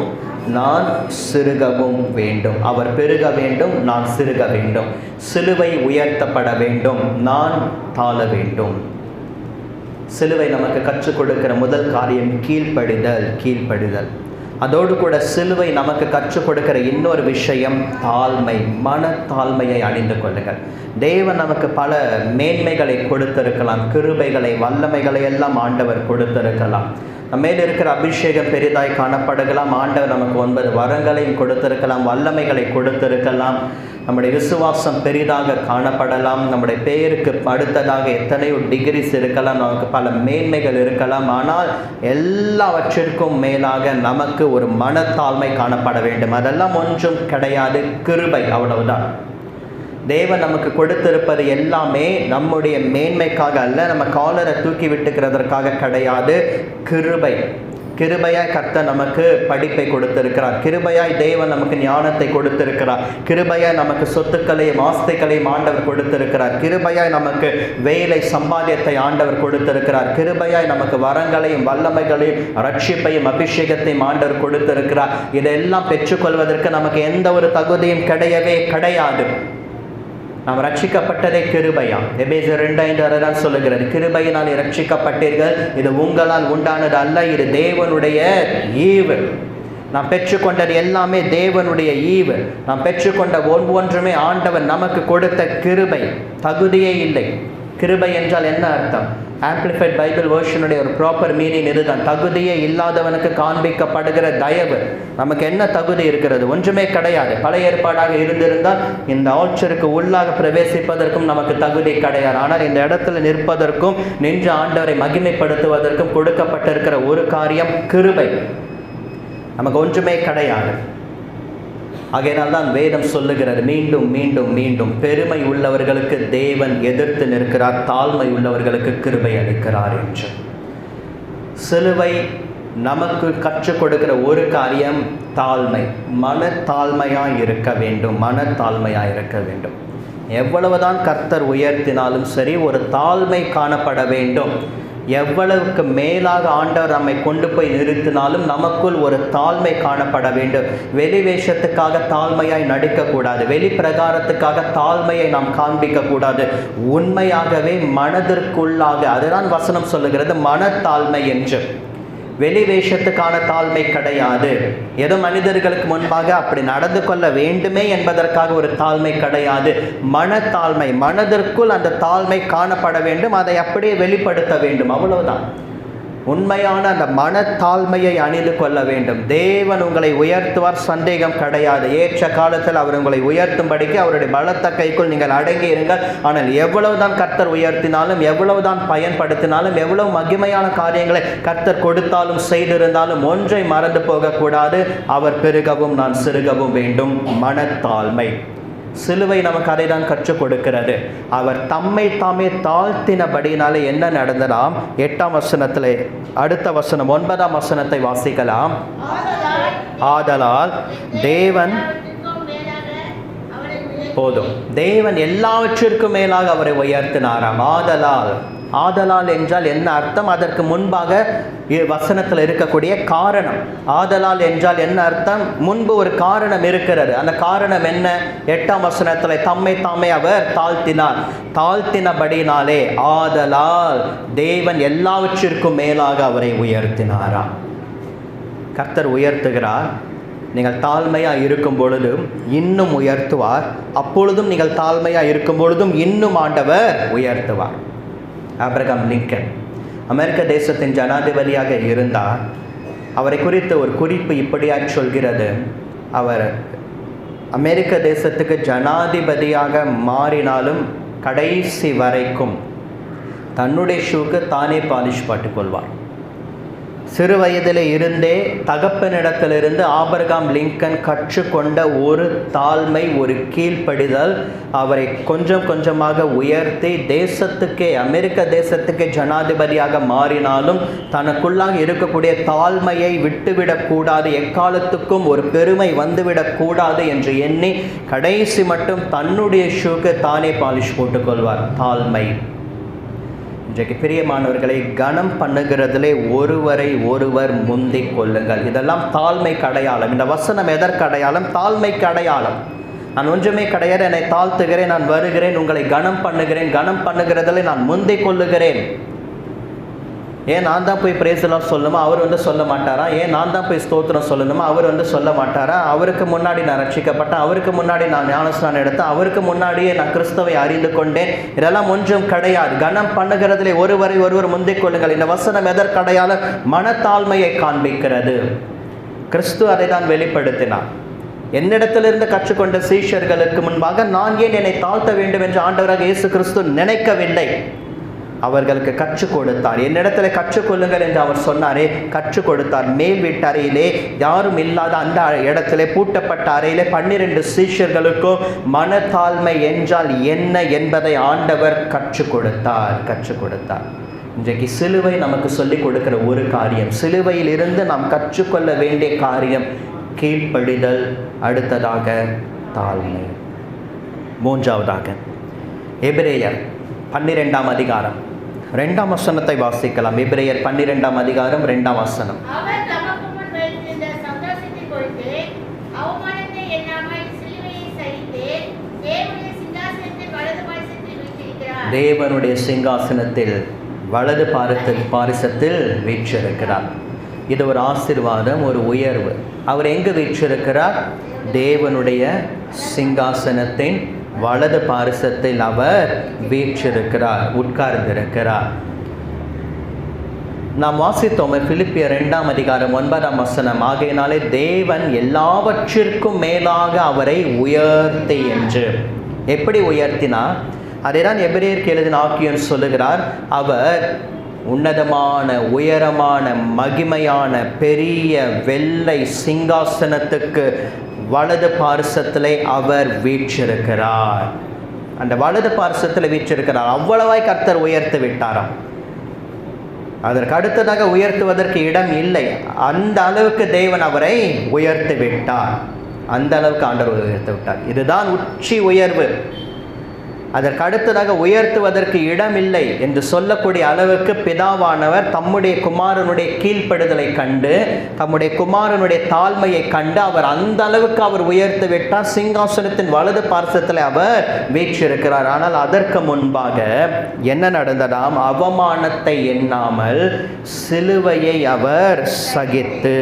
நான் சிறுகவும் வேண்டும். அவர் பெருக வேண்டும், நான் சிறுக வேண்டும். சிலுவை உயர்த்தப்பட வேண்டும், நான் தாழ வேண்டும். சிலுவை நமக்கு கற்றுக் கொடுக்கிற முதல் காரியம் கீழ்ப்படிதல். கீழ்ப்படிதல். அதோடு கூட சிலுவை நமக்கு கற்றுக் கொடுக்கிற இன்னொரு விஷயம் தாழ்மை. மனத்தாழ்மையை அணிந்து கொள்ளுங்கள். தேவன் நமக்கு பல மேன்மைகளை கொடுத்திருக்கலாம், கிருபைகளை, வல்லமைகளை எல்லாம் ஆண்டவர் கொடுத்திருக்கலாம். நம்ம மேல் இருக்கிற அபிஷேகம் பெரிதாய் காணப்படுகலாம். ஆண்டவர் நமக்கு 9 வரங்களையும் கொடுத்திருக்கலாம், வல்லமைகளை கொடுத்திருக்கலாம். நம்முடைய விசுவாசம் பெரிதாக காணப்படலாம். நம்முடைய பெயருக்கு அடுத்ததாக எத்தனையோ டிகிரிஸ் இருக்கலாம், நமக்கு பல மேன்மைகள் இருக்கலாம். ஆனால் எல்லாவற்றிற்கும் மேலாக நமக்கு ஒரு மனத்தாழ்மை காணப்பட வேண்டும். அதெல்லாம் ஒன்றும் கிடையாது, கிருபை, அவ்வளவுதான். தேவன் நமக்கு கொடுத்திருப்பது எல்லாமே நம்முடைய மேன்மைக்காக அல்ல, நம்ம காலரை தூக்கி விட்டுக்கிறதற்காக கிடையாது. கிருபை. கிருபையாய் கர்த்தர் நமக்கு படிப்பை கொடுத்திருக்கிறார். கிருபையாய் தேவன் நமக்கு ஞானத்தை கொடுத்திருக்கிறார். கிருபையாய் நமக்கு சொத்துக்களையும் ஆஸ்திகளையும் ஆண்டவர் கொடுத்திருக்கிறார். கிருபையாய் நமக்கு வேலை சம்பாத்தியத்தை ஆண்டவர் கொடுத்திருக்கிறார். கிருபையாய் நமக்கு வரங்களையும் வல்லமைகளையும் ரட்சிப்பையும் அபிஷேகத்தையும் ஆண்டவர் கொடுத்திருக்கிறார். இதெல்லாம் பெற்றுக்கொள்வதற்கு நமக்கு எந்த ஒரு தகுதியும் கிடையவே கிடையாது. நாம் ரட்சிக்கப்பட்டதே கிருபையாம். எபேசியர் 2:5 தான் சொல்லுகிறது, கிருபையினால் ரட்சிக்கப்பட்டீர்கள், இது உங்களால் உண்டானது அல்ல, இது தேவனுடைய ஈவு. நாம் பெற்றுக்கொண்டது எல்லாமே தேவனுடைய ஈவு. நாம் பெற்றுக்கொண்ட ஒவ்வொன்றுமே ஆண்டவன் நமக்கு கொடுத்த கிருபை. தகுதியே இல்லை. கிருபை என்றால் என்ன அர்த்தம்? ஆம்பிளிஃபைட் பைபிள் வேர்ஷனுடைய ஒரு ப்ராப்பர் மீனிங் இதுதான். தகுதியே இல்லாதவனுக்கு காண்பிக்கப்படுகிற தயவு. நமக்கு என்ன தகுதி இருக்கிறது? ஒன்றுமே கிடையாது. பழைய ஏற்பாடாக இருந்திருந்தால் இந்த ஆல்ச்சருக்கு உள்ளாக பிரவேசிப்பதற்கும் நமக்கு தகுதி கிடையாது. ஆனால் இந்த இடத்துல நிற்பதற்கும் நின்று ஆண்டவரை மகிமைப்படுத்துவதற்கும் கொடுக்கப்பட்டிருக்கிற ஒரு காரியம் கிருபை. நமக்கு ஒன்றுமே கிடையாது. ஆகையினால்தான் வேதம் சொல்லுகிறது, மீண்டும் மீண்டும் மீண்டும் பெருமை உள்ளவர்களுக்கு தேவன் எதிர்த்து நிற்கிறார், தாழ்மை உள்ளவர்களுக்கு கிருபை அளிக்கிறார் என்று. சிலுவை நமக்கு கற்றுக் கொடுக்கிற ஒரு காரியம் தாழ்மை. மனத்தாழ்மையாய் இருக்க வேண்டும். மனத்தாழ்மையாய் இருக்க வேண்டும். எவ்வளவுதான் கர்த்தர் உயர்த்தினாலும் சரி, ஒரு தாழ்மை காணப்பட வேண்டும். எவ்வளவுக்கு மேலாக ஆண்டவர் நம்மை கொண்டு போய் நிறுத்தினாலும் நமக்குள் ஒரு தாழ்மை காணப்பட வேண்டும். வெளி வேஷத்துக்காக தாழ்மையாய் நடிக்கக்கூடாது. வெளி பிரகாரத்துக்காக தாழ்மையை நாம் காண்பிக்க கூடாது. உண்மையாகவே மனதிற்குள்ளாக, அதுதான் வசனம் சொல்லுகிறது, மனத்தாழ்மை என்று. வெளி வேஷத்துக்கான தாழ்மை கிடையாது. ஏதோ மனிதர்களுக்கு முன்பாக அப்படி நடந்து கொள்ள வேண்டுமே என்பதற்காக ஒரு தாழ்மை கிடையாது. மனத்தாழ்மை, மனதிற்குள் அந்த தாழ்மை காணப்பட வேண்டும். அதை அப்படியே வெளிப்படுத்த வேண்டும். அவ்வளவுதான். உண்மையான அந்த மனத்தாழ்மையை அணிந்து கொள்ள வேண்டும். தேவன் உங்களை உயர்த்துவார், சந்தேகம் கிடையாது. ஏற்ற காலத்தில் அவர் உங்களை உயர்த்தும்படிக்கு அவருடைய பலத்த கைக்குள் நீங்கள் அடங்கி இருங்கள். ஆனால் எவ்வளவுதான் கர்த்தர் உயர்த்தினாலும், எவ்வளவுதான் பயன்படுத்தினாலும், எவ்வளவு மகிமையான காரியங்களை கர்த்தர் கொடுத்தாலும் செய்திருந்தாலும் ஒன்றை மறந்து போகக்கூடாது, அவர் பெருகவும் நான் சிறுகவும் வேண்டும். மனத்தாழ்மை. சிலுவை நமக்கு அதை தான் கற்றுக் கொடுக்கிறது. அவர் தம்மை தாமே தாழ்த்தினபடினாலே என்ன நடந்ததாம்? 8ஆம் வசனத்தில், அடுத்த வசனம் 9ஆம் வசனத்தை வாசிக்கலாம். ஆதலால் தேவன், போதும், தேவன் எல்லாவற்றிற்கும் மேலாக அவரை உயர்த்தினாராம். ஆதலால். ஆதலால் என்றால் என்ன அர்த்தம்? அதற்கு முன்பாக வசனத்தில் இருக்கக்கூடிய காரணம். ஆதலால் என்றால் என்ன அர்த்தம்? முன்பு ஒரு காரணம் இருக்கிறது. அந்த காரணம் என்ன? 8ஆம் வசனத்தில் தம்மை தாமே அவர் தாழ்த்தினார். தாழ்த்தினபடினாலே ஆதலால் தேவன் எல்லாவற்றிற்கும் மேலாக அவரை உயர்த்தினாராம். கர்த்தர் உயர்த்துகிறார். நீங்கள் தாழ்மையாக இருக்கும் பொழுதும் இன்னும் உயர்த்துவார். அப்பொழுதும் நீங்கள் தாழ்மையாக இருக்கும் பொழுதும் இன்னும் ஆண்டவர் உயர்த்துவார். ஆபிரகாம் லிங்கன் அமெரிக்க தேசத்தின் ஜனாதிபதியாக இருந்தார். அவரை குறித்து ஒரு குறிப்பு இப்படியாக சொல்கிறது. அவர் அமெரிக்க தேசத்துக்கு ஜனாதிபதியாக மாறினாலும் கடைசி வரைக்கும் தன்னுடைய ஷூக்கு தானே பாலிஷ் போட்டுக்கொள்வார். சிறு வயதிலே இருந்தே தகப்பனிடத்திலிருந்து ஆபிரகாம் லிங்கன் கற்றுக்கொண்ட ஒரு தாழ்மை, ஒரு கீழ்ப்படிதல் அவரை கொஞ்சம் கொஞ்சமாக உயர்த்தி தேசத்துக்கே, அமெரிக்க தேசத்துக்கே ஜனாதிபதியாக மாறினாலும் தனக்குள்ளாக இருக்கக்கூடிய தாழ்மையை விட்டுவிடக்கூடாது, எக்காலத்துக்கும் ஒரு பெருமை வந்துவிடக்கூடாது என்று எண்ணி கடைசி மட்டும் தன்னுடைய ஷூக்கு தானே பாலிஷ் போட்டுக்கொள்வார். தாழ்மை. இன்றைக்கு பிரியமானவர்களை, கனம் பண்ணுகிறதிலே ஒருவரை ஒருவர் முந்திக் கொள்ளுங்கள். இதெல்லாம் தாழ்மைக்கு அடையாளம். இந்த வசனம் எதற்கு அடையாளம்? தாழ்மைக்கு அடையாளம். நான் ஒன்றுமே கிடையாது, என்னை தாழ்த்துகிறேன், நான் வருகிறேன், உங்களை கனம் பண்ணுகிறேன், கனம் பண்ணுகிறதிலே நான் முந்திக் கொள்ளுகிறேன். ஏன் நான் தான் போய் பிரேசலாம் சொல்லணுமா? அவர் சொல்ல மாட்டாரா? ஏன் நான் தான் போய் ஸ்தோத்திரம் சொல்லணுமா? அவர் சொல்ல மாட்டாரா? அவருக்கு முன்னாடி நான் ரட்சிக்கப்பட்டேன், அவருக்கு முன்னாடி நான் ஞானஸ்நானம் எடுத்தேன், அவருக்கு முன்னாடியே நான் கிறிஸ்துவை அறிந்து கொண்டேன். இதெல்லாம் ஒன்றும் கிடையாது. கனம் பண்ணுகிறதிலே ஒருவரை ஒருவர் முந்திக் கொள்ளுங்கள். இந்த வசனம் எதற்கடையாளம்? மனத்தாழ்மையை காண்பிக்கிறது. கிறிஸ்து அதை தான் வெளிப்படுத்தினார். என்னிடத்திலிருந்து கற்றுக்கொண்ட சீஷர்களுக்கு முன்பாக நான் ஏன் என்னை தாழ்த்த வேண்டும் என்று ஆண்டவராக இயேசு கிறிஸ்து நினைக்கவில்லை. அவர்களுக்கு கற்றுக் கொடுத்தார். என்னிடத்தில் கற்றுக்கொள்ளுங்கள் என்று அவர் சொன்னாரே, கற்றுக் கொடுத்தார். மேல் வீட்டு அறையிலே யாரும் இல்லாத அந்த இடத்திலே பூட்டப்பட்ட அறையிலே 12 சீஷர்களுக்கும் மனத்தாழ்மை என்றால் என்ன என்பதை ஆண்டவர் கற்றுக் கொடுத்தார். இன்றைக்கு சிலுவை நமக்கு சொல்லிக் கொடுக்கிற ஒரு காரியம், சிலுவையில் இருந்து நாம் கற்றுக்கொள்ள வேண்டிய காரியம் கீழ்ப்படிதல், அடுத்ததாக தாழ்மை, மூன்றாவதாக எபிரேயர் 12ஆம் அதிகாரம் 2ஆம் வசனத்தை வாசிக்கலாம். எபிரேயர் 12ஆம் அதிகாரம் 2ஆம் வசனம். தேவனுடைய சிங்காசனத்தில் வலது பாரிசத்தில் வீற்றிருக்கிறார். இது ஒரு ஆசீர்வாதம், ஒரு உயர்வு. அவர் எங்கு வீற்றிருக்கிறார்? தேவனுடைய சிங்காசனத்தின் வலது பாரிசத்தில் அவர் வீற்றிருக்கிறார், உட்கார்ந்திருக்கிறார். நாம் வாசித்தோம் பிலிப்பியர் 2ஆம் அதிகாரம் 9ஆம் வசனம். ஆகையினாலே தேவன் எல்லாவற்றிற்கும் மேலாக அவரை உயர்த்தி என்று. எப்படி உயர்த்தினா? அதைதான் எபிரேயருக்கு எழுதின ஆக்கியோன் சொல்லுகிறார். அவர் உன்னதமான, உயரமான, மகிமையான பெரிய வெள்ளை சிங்காசனத்துக்கு வலது பார்சத்திலே அவர் வீற்றிருக்கிறார். அந்த வலது பார்சத்தில் வீற்றிருக்கிறார். அவ்வளவாய் கர்த்தர் உயர்த்தி விட்டாராம். அதற்கு அடுத்ததாக உயர்த்துவதற்கு இடம் இல்லை. அந்த அளவுக்கு தேவன் அவரை உயர்த்தி விட்டார். அந்த அளவுக்கு ஆண்டவர் உயர்த்தி விட்டார். இதுதான் உச்சி உயர்வு. அதற்கு அடுத்ததாக உயர்த்துவதற்கு இடம் இல்லை என்று சொல்லக்கூடிய அளவுக்கு பிதாவானவர் தம்முடைய குமாரனுடைய கீழ்ப்படுதலை கண்டு, தம்முடைய குமாரனுடைய தாழ்மையை கண்டு அவர் அந்த அளவுக்கு அவர் உயர்த்தி விட்டார். சிங்காசனத்தின் வலது பார்சத்தில் அவர் வீற்றிருக்கிறார். ஆனால் அதற்கு முன்பாக என்ன நடந்ததாம்? அவமானத்தை எண்ணாமல் சிலுவையை அவர் சகித்து,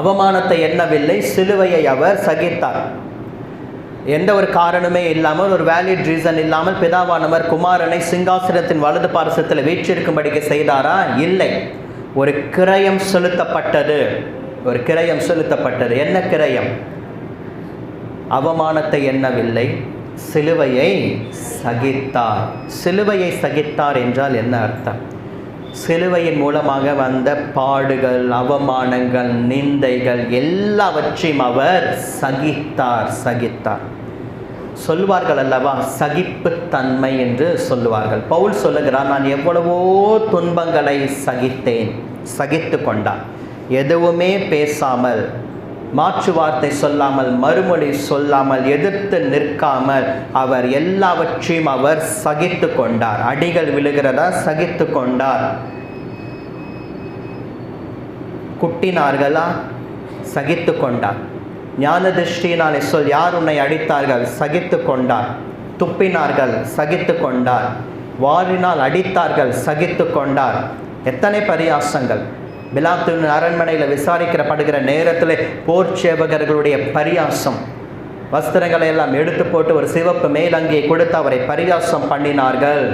அவமானத்தை எண்ணவில்லை, சிலுவையை அவர் சகித்தார். எந்த ஒரு காரணமே இல்லாமல், ஒரு வேலிட் ரீசன் இல்லாமல் பிதாவானவர் குமாரனை சிங்காசனத்தின் வலது பார்சத்தில் வீற்றிருக்கும்படிக்கு செய்தாரா? இல்லை. ஒரு கிரயம் செலுத்தப்பட்டது. ஒரு கிரயம் செலுத்தப்பட்டது. என்ன கிரயம்? அவமானத்தை எண்ணவில்லை, சிலுவையை சகித்தார். சிலுவையை சகித்தார் என்றால் என்ன அர்த்தம்? சிலுவையின் மூலமாக வந்த பாடுகள், அவமானங்கள், நிந்தைகள் எல்லாவற்றையும் அவர் சகித்தார். சொல்வார்கள் அல்லவா, சகிப்புத்தன்மை என்று சொல்லுவார்கள். பவுல் சொல்லுகிறார், நான் எவ்வளவோ துன்பங்களை சகித்து கொண்டார். எதுவுமே பேசாமல், மாற்று வார்த்தை சொல்லாமல், மறுமொழி சொல்லாமல், எதிர்த்து நிற்காமல் அவர் எல்லாவற்றையும் அவர் சகித்து கொண்டார். அடிகள் விழுகிறதா? சகித்து கொண்டார். குட்டினார்களா? சகித்து கொண்டார். ஞான திருஷ்டியினாலே யார் உன்னை அடித்தார்கள்? சகித்து கொண்டார். துப்பினார்கள், சகித்து கொண்டார். வாரினால் அடித்தார்கள், சகித்து கொண்டார். எத்தனை பரியாசங்கள்! பிலாத்தின் அரண்மனையில் விசாரிக்கப்படுகிற நேரத்தில் போர் சேவகர்களுடைய பரியாசம், வஸ்திரங்களை எல்லாம் எடுத்து போட்டு ஒரு சிவப்பு மேலங்கியை கொடுத்து அவரை பரியாசம் பண்ணினார்கள்.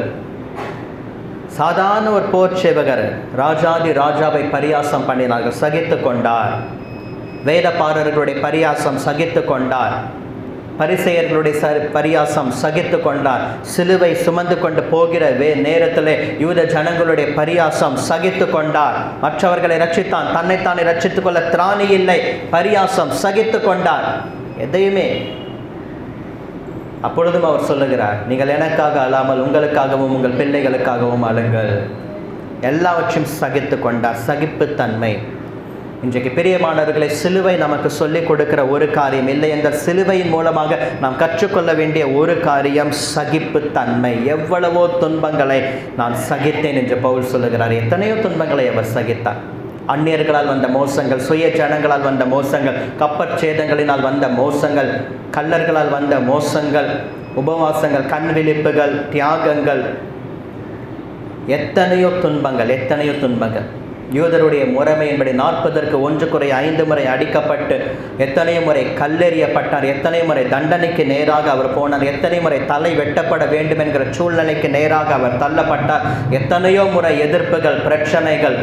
சாதாரண ஒரு போர் சேவகர் ராஜாதி ராஜாவை பரியாசம் பண்ணினார்கள், சகித்து கொண்டார். வேதபாரர்களுடைய பரியாசம் சகித்து கொண்டார். பரிசேயர்களுடைய பரியாசம் சகித்து கொண்டார். சிலுவை சுமந்து கொண்டு போகிற நேரத்தில் யூத ஜனங்களுடைய பரியாசம் சகித்து கொண்டார். மற்றவர்களை ரட்சித்தான், தன்னைத்தானே ரட்சித்துக் கொள்ள திராணி இல்லை, பரியாசம் சகித்து கொண்டார். எதையுமே. அப்பொழுதும் அவர் சொல்லுகிறார், நீங்கள் எனக்காக அழாமல் உங்களுக்காகவும் உங்கள் பிள்ளைகளுக்காகவும் அழுங்கள். எல்லாவற்றையும் சகித்து கொண்டார். சகிப்புத்தன்மை. இன்றைக்கு பிரியமானவர்களை, சிலுவை நமக்கு சொல்லிக் கொடுக்கிற ஒரு காரியம் இல்லை என்றால் சிலுவையின் மூலமாக நாம் கற்றுக்கொள்ள வேண்டிய ஒரு காரியம் சகிப்புத்தன்மை. எவ்வளவோ துன்பங்களை நான் சகித்தேன் என்று பவுல் சொல்லுகிறார். எத்தனையோ துன்பங்களை அவர் சகித்தார். அந்நியர்களால் வந்த மோசங்கள், சுய ஜனங்களால் வந்த மோசங்கள், கப்பற்சேதங்களினால் வந்த மோசங்கள், கள்ளர்களால் வந்த மோசங்கள், உபவாசங்கள், கண் விழிப்புகள், தியாகங்கள், எத்தனையோ துன்பங்கள். யூதருடைய முறைமையின்படி 40ற்கு 1 குறை 5 முறை அடிக்கப்பட்டு, எத்தனையோ முறை கல்லெறியப்பட்டார், எத்தனை முறை தண்டனைக்கு நேராக அவர் போனார், எத்தனை முறை தலை வெட்டப்பட வேண்டும் என்கிற சூழ்நிலைக்கு நேராக அவர் தள்ளப்பட்டார், எத்தனையோ முறை எதிர்ப்புகள், பிரச்சனைகள்,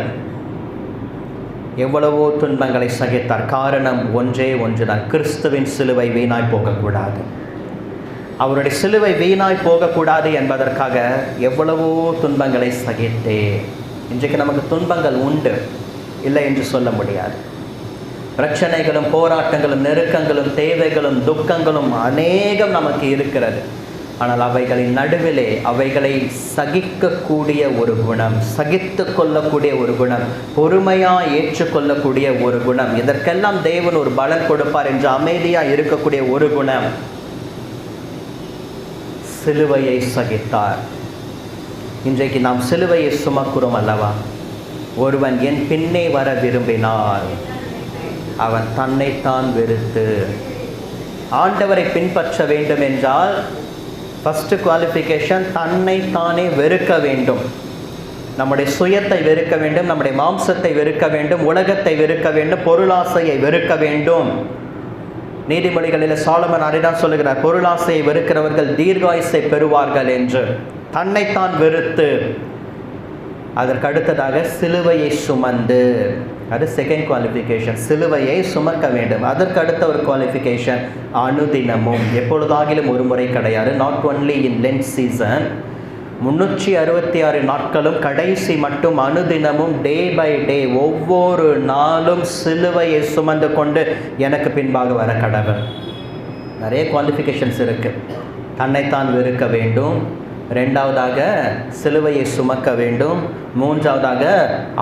எவ்வளவோ துன்பங்களை சகித்தார். காரணம் ஒன்றே ஒன்றுதான், கிறிஸ்துவின் சிலுவை வீணாய் போகக்கூடாது. அவருடைய சிலுவை வீணாய் போகக்கூடாது என்பதற்காக எவ்வளவோ துன்பங்களை சகித்தே. இன்றைக்கு நமக்கு துன்பங்கள் உண்டு, இல்லை என்று சொல்ல முடியாது. பிரச்சனைகளும் போராட்டங்களும் நெருக்கங்களும் தேவைகளும் துக்கங்களும் அநேகம் நமக்கு இருக்கிறது. ஆனால் அவைகளின் நடுவிலே அவைகளை சகிக்கக்கூடிய ஒரு குணம், சகித்து கொள்ளக்கூடிய ஒரு குணம், பொறுமையாக ஏற்றுக்கொள்ளக்கூடிய ஒரு குணம், இதற்கெல்லாம் தேவன் ஒரு பலன் கொடுப்பார் என்று அமைதியாக இருக்கக்கூடிய ஒரு குணம், சிலுவையை சகித்தார். இன்றைக்கு நாம் சிலுவையை சுமக்கிறோம் அல்லவா? ஒருவன் என் பின்னே வர விரும்பினால் அவன் தன்னைத்தான் வெறுத்து. ஆண்டவரை பின்பற்ற வேண்டும் என்றால் ஃபஸ்ட்டு குவாலிஃபிகேஷன் தன்னைத்தானே வெறுக்க வேண்டும். நம்முடைய சுயத்தை வெறுக்க வேண்டும், நம்முடைய மாம்சத்தை வெறுக்க வேண்டும், உலகத்தை வெறுக்க வேண்டும், பொருளாசையை வெறுக்க வேண்டும். நீதிமொழிகளில் சாலமன் அதைதான் சொல்லுகிறார், பொருளாசையை வெறுக்கிறவர்கள் தீர்காயுசை பெறுவார்கள் என்று. தன்னைத்தான் வெறுத்து, அதற்கு அடுத்ததாக சிலுவையை சுமந்து, அது செகண்ட் குவாலிஃபிகேஷன், சிலுவையை சுமக்க வேண்டும். அதற்கு அடுத்த ஒரு குவாலிஃபிகேஷன் அனுதினமும், எப்பொழுதாகிலும் ஒரு முறை கிடையாது, not only in Lent season, 366 நாட்களும் கடைசி மட்டும் அனுதினமும் டே பை டே ஒவ்வொரு நாளும் சிலுவையை சுமந்து கொண்டு எனக்கு பின்பாக வர கடவுள். நிறைய குவாலிஃபிகேஷன்ஸ் இருக்குது. தன்னைத்தான் வெறுக்க வேண்டும், ரெண்டாவதாக சிலுவையை சுமக்க வேண்டும், மூன்றாவதாக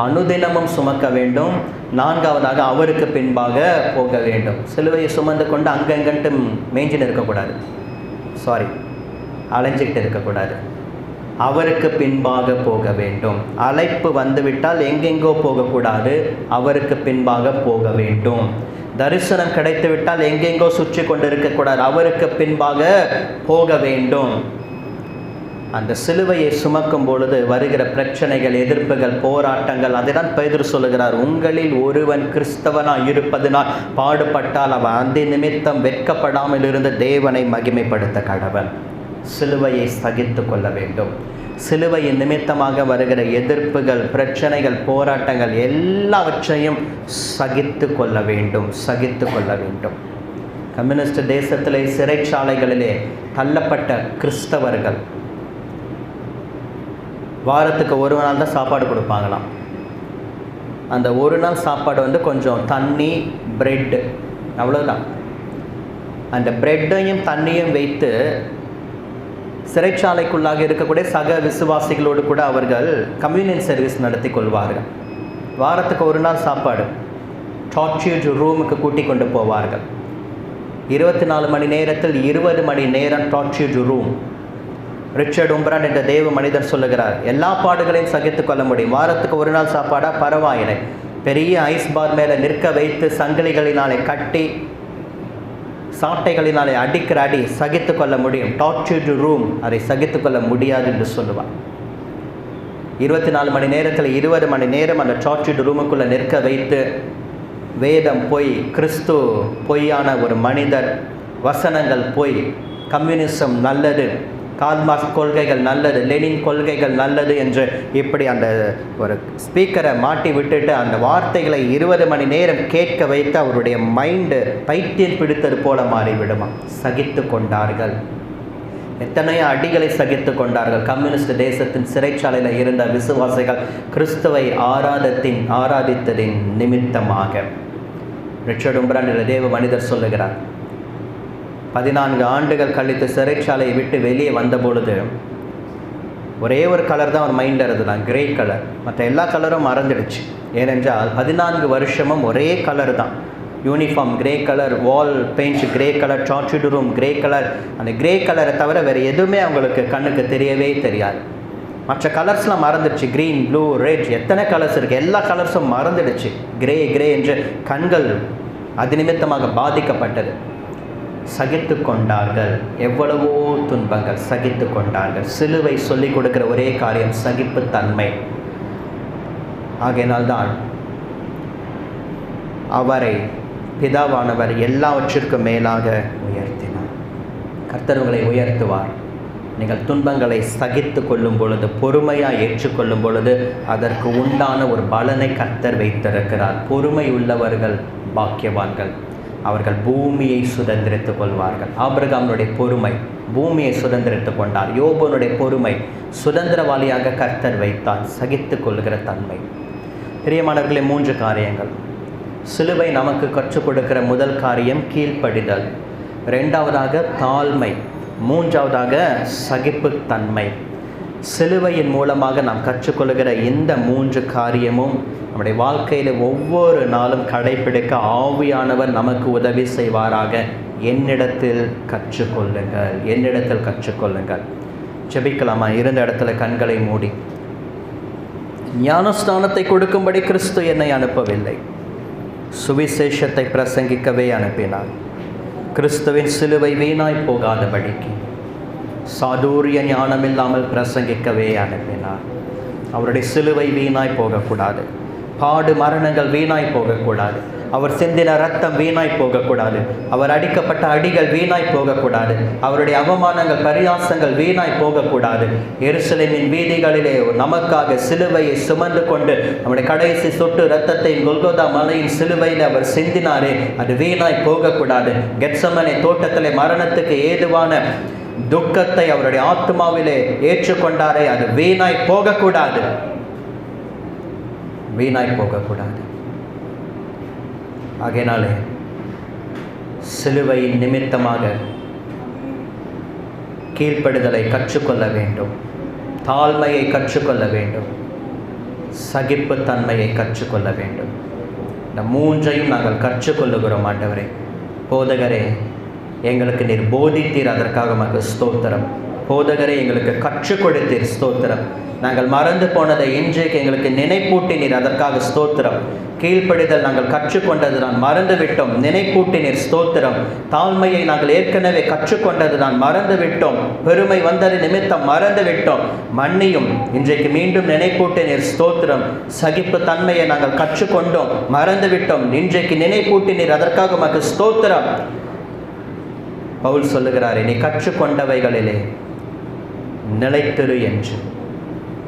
அனுதினமும் சுமக்க வேண்டும், நான்காவதாக அவருக்கு பின்பாக போக வேண்டும். சிலுவையை சுமந்து கொண்டு அங்கங்கன்ட்டு மேய்ஞ்சின்னு இருக்கக்கூடாது, அலைஞ்சிக்கிட்டு இருக்கக்கூடாது. அவருக்கு பின்பாக போக வேண்டும். அழைப்பு வந்துவிட்டால் எங்கெங்கோ போகக்கூடாது, அவருக்கு பின்பாக போக வேண்டும். தரிசனம் கிடைத்துவிட்டால் எங்கெங்கோ சுற்றி கொண்டு இருக்கக்கூடாது, அவருக்கு பின்பாக போக வேண்டும். அந்த சிலுவையை சுமக்கும் பொழுது வருகிற பிரச்சனைகள், எதிர்ப்புகள், போராட்டங்கள், அதை தான் பேதுரு சொல்லுகிறார், உங்களில் ஒருவன் கிறிஸ்தவனாக இருப்பதனால் பாடுபட்டால் அவன் அந்த நிமித்தம் வெட்கப்படாமல் இருந்து தேவனை மகிமைப்படுத்த கடவன். சிலுவையை சகித்து கொள்ள வேண்டும். சிலுவையின் நிமித்தமாக வருகிற எதிர்ப்புகள், பிரச்சனைகள், போராட்டங்கள் எல்லாவற்றையும் சகித்து கொள்ள வேண்டும், சகித்து கொள்ள வேண்டும். கம்யூனிஸ்ட் தேசத்திலே சிறைச்சாலைகளிலே தள்ளப்பட்ட கிறிஸ்தவர்கள் வாரத்துக்கு ஒரு நாள் தான் சாப்பாடு கொடுப்பாங்களாம். அந்த ஒரு நாள் சாப்பாடு கொஞ்சம் தண்ணி, பிரெட்டு, அவ்வளோதான். அந்த பிரெட்டையும் தண்ணியும் வைத்து சிறைச்சாலைக்குள்ளாக இருக்கக்கூடிய சக விசுவாசிகளோடு கூட அவர்கள் கம்யூனியன் சர்வீஸ் நடத்தி கொள்வார்கள். வாரத்துக்கு ஒரு நாள் சாப்பாடு. டார்ச்சர்டு ரூமுக்கு கூட்டி கொண்டு போவார்கள். 24 மணி நேரத்தில் 20 மணி நேரம் டார்ச்சர்டு ரூம். ரிச்சர்ட் உம்பரான் என்ற தேவ மனிதர் சொல்லுகிறார், எல்லா பாடுகளையும் சகித்து கொள்ள முடியும். வாரத்துக்கு ஒரு நாள் சாப்பாடா பரவாயில்லை. பெரிய ஐஸ் பார் மேலே நிற்க வைத்து சங்கிலிகளினாலே கட்டி சாட்டைகளினாலே அடிக்கிற அடி சகித்து கொள்ள முடியும். டார்ச்சர்டு ரூம் அதை சகித்து கொள்ள முடியாது என்று சொல்லுவார். 24 மணி நேரத்தில் 20 மணி நேரம் அந்த டார்ச்சர்டு ரூமுக்குள்ளே நிற்க வைத்து வேதம் பொய், கிறிஸ்து பொய்யான ஒரு மனிதர், வசனங்கள் பொய், கம்யூனிசம் நல்லது, கால்மார்க்ஸ் கொள்கைகள் நல்லது, லெனின் கொள்கைகள் நல்லது என்று இப்படி அந்த ஒரு ஸ்பீக்கரை மாட்டி விட்டுட்டு அந்த வார்த்தைகளை 20 மணி நேரம் கேட்க வைத்து அவருடைய மைண்டு பைத்தியம் பிடித்தது போல மாறிவிடுமா. சகித்து கொண்டார்கள். எத்தனையோ அடிகளை சகித்து கொண்டார்கள். கம்யூனிஸ்ட் தேசத்தின் சிறைச்சாலையில் இருந்த விசுவாசிகள் கிறிஸ்துவை ஆராதித்ததின் நிமித்தமாக. ரிச்சர்ட் உம்பரான் என்ற தேவ மனிதர் சொல்லுகிறார், 14 ஆண்டுகள் கழித்து சிறைச்சாலையை விட்டு வெளியே வந்த பொழுது ஒரே ஒரு கலர் தான் அவர் மைண்டில் இருந்ததுதான், கிரே கலர். மற்ற எல்லா கலரும் மறந்துடுச்சு. ஏனென்றால் 14 வருஷமும் ஒரே கலர் தான். யூனிஃபார்ம் கிரே கலர், வால் paint grey colour, tortured room grey colour. அந்த கிரே கலரை தவிர வேறு எதுவுமே அவங்களுக்கு கண்ணுக்கு தெரியவே தெரியாது. மற்ற கலர்ஸ்லாம் மறந்துடுச்சு. க்ரீன், ப்ளூ, ரெட், எத்தனை கலர்ஸ் இருக்குது, எல்லா கலர்ஸும் மறந்துடுச்சு. கிரே கிரே என்று கண்கள் அது நிமித்தமாக பாதிக்கப்பட்டது. சகித்து கொண்டார்கள். எவ்வளவோ துன்பங்கள் சகித்து கொண்டார்கள். சிலுவை சொல்லிக் கொடுக்கிற ஒரே காரியம் சகிப்புத்தன்மை. ஆகையினால்தான் அவரை பிதாவானவர் எல்லாவற்றிற்கும் மேலாக உயர்த்தினார். கர்த்தர் உங்களை உயர்த்துவார். நீங்கள் துன்பங்களை சகித்து கொள்ளும் பொழுது, பொறுமையாக ஏற்றுக்கொள்ளும் பொழுது அதற்கு உண்டான ஒரு பலனை கர்த்தர் வைத்திருக்கிறார். பொறுமை உள்ளவர்கள் பாக்கியவான்கள். அவர்கள் பூமியை சுதந்திரித்துக் கொள்வார்கள். ஆபிரகாமுடைய பொறுமை, பூமியை சுதந்திரித்துக் கொண்டார். யோபனுடைய பொறுமை, சுதந்திரவாளியாக கர்த்தர் வைத்தார். சகித்து கொள்கிற தன்மை. பிரியமானவர்களே, 3 காரியங்கள். சிலுவை நமக்கு கற்றுக் கொடுக்கிற முதல் காரியம் கீழ்ப்படிதல், 2வதாக தாழ்மை, 3வதாக சகிப்புத்தன்மை. சிலுவையின் மூலமாக நாம் கற்றுக்கொள்கிற இந்த 3 காரியமும் நம்முடைய வாழ்க்கையில் ஒவ்வொரு நாளும் கடைபிடிக்க ஆவியானவர் நமக்கு உதவி செய்வாராக. என்னிடத்தில் கற்றுக்கொள்ளுங்கள், என்னிடத்தில் கற்றுக்கொள்ளுங்கள். ஜெபிக்கலாமா? இருந்த இடத்துல கண்களை மூடி. ஞானஸ்தானத்தை கொடுக்கும்படி கிறிஸ்து என்னை அனுப்பவில்லை, சுவிசேஷத்தை பிரசங்கிக்கவே அனுப்பினார். கிறிஸ்துவின் சிலுவை வீணாய் போகாதபடிக்கு சாதுரிய ஞானம் இல்லாமல் பிரசங்கிக்கவே அனுப்பினார். அவருடைய சிலுவை வீணாய் போகக்கூடாது, பாடு மரணங்கள் வீணாய் போகக்கூடாது, அவர் சிந்தின ரத்தம் வீணாய் போகக்கூடாது, அவர் அடிக்கப்பட்ட அடிகள் வீணாய் போகக்கூடாது, அவருடைய அவமானங்கள் பரியாசங்கள் வீணாய் போகக்கூடாது. எருசலேமின் வீதிகளிலே நமக்காக சிலுவையை சுமந்து கொண்டு நம்முடைய கடைசி சொட்டு ரத்தத்தை கொல்கொதா மலையின் சிலுவையில் அவர் சிந்தினாரே, அது வீணாய் போகக்கூடாது. கெத்சமனே தோட்டத்திலே மரணத்துக்கு ஏதுவான துக்கத்தை அவருடைய ஆத்மாவிலே ஏற்றுக்கொண்டாரே, அது வீணாய் போகக்கூடாது, வீணாய் போகக்கூடாது. ஆகையினாலே சிலுவையின் நிமித்தமாக கீழ்ப்படுதலை கற்றுக்கொள்ள வேண்டும், தாழ்மையை கற்றுக்கொள்ள வேண்டும், சகிப்புத்தன்மையை கற்றுக்கொள்ள வேண்டும். இந்த 3ஐயும் நாங்கள் கற்றுக்கொள்ளுகிறோம். ஆண்டவரே, போதகரே, எங்களுக்கு நீர் போதித்தீர், அதற்காக உமக்கு ஸ்தோத்திரம். போதகரே, எங்களுக்கு கற்றுக் கொடுத்தீர், ஸ்தோத்திரம். நாங்கள் மறந்து போனதை இன்றைக்கு எங்களுக்கு நினைப்பூட்டினீர், அதற்காக ஸ்தோத்திரம். கீழ்ப்படிதல் நாங்கள் கற்றுக்கொண்டது நான் மறந்துவிட்டோம், நினைப்பூட்டினீர், ஸ்தோத்திரம். தாழ்மையை நாங்கள் ஏற்கனவே கற்றுக்கொண்டது நான் மறந்துவிட்டோம், பெருமை வந்தது நிமித்தம் மறந்துவிட்டோம், மன்னியும். இன்றைக்கு மீண்டும் நினைப்பூட்டினீர், ஸ்தோத்திரம். சகிப்பு தன்மையை நாங்கள் கற்றுக்கொண்டோம், மறந்துவிட்டோம், இன்றைக்கு நினைப்பூட்டினீர், அதற்காக உமக்கு ஸ்தோத்திரம். பவுல் சொல்லுகிறாரே, நீ கற்றுக்கொண்டவைகளிலே நிலைத்திரு என்று.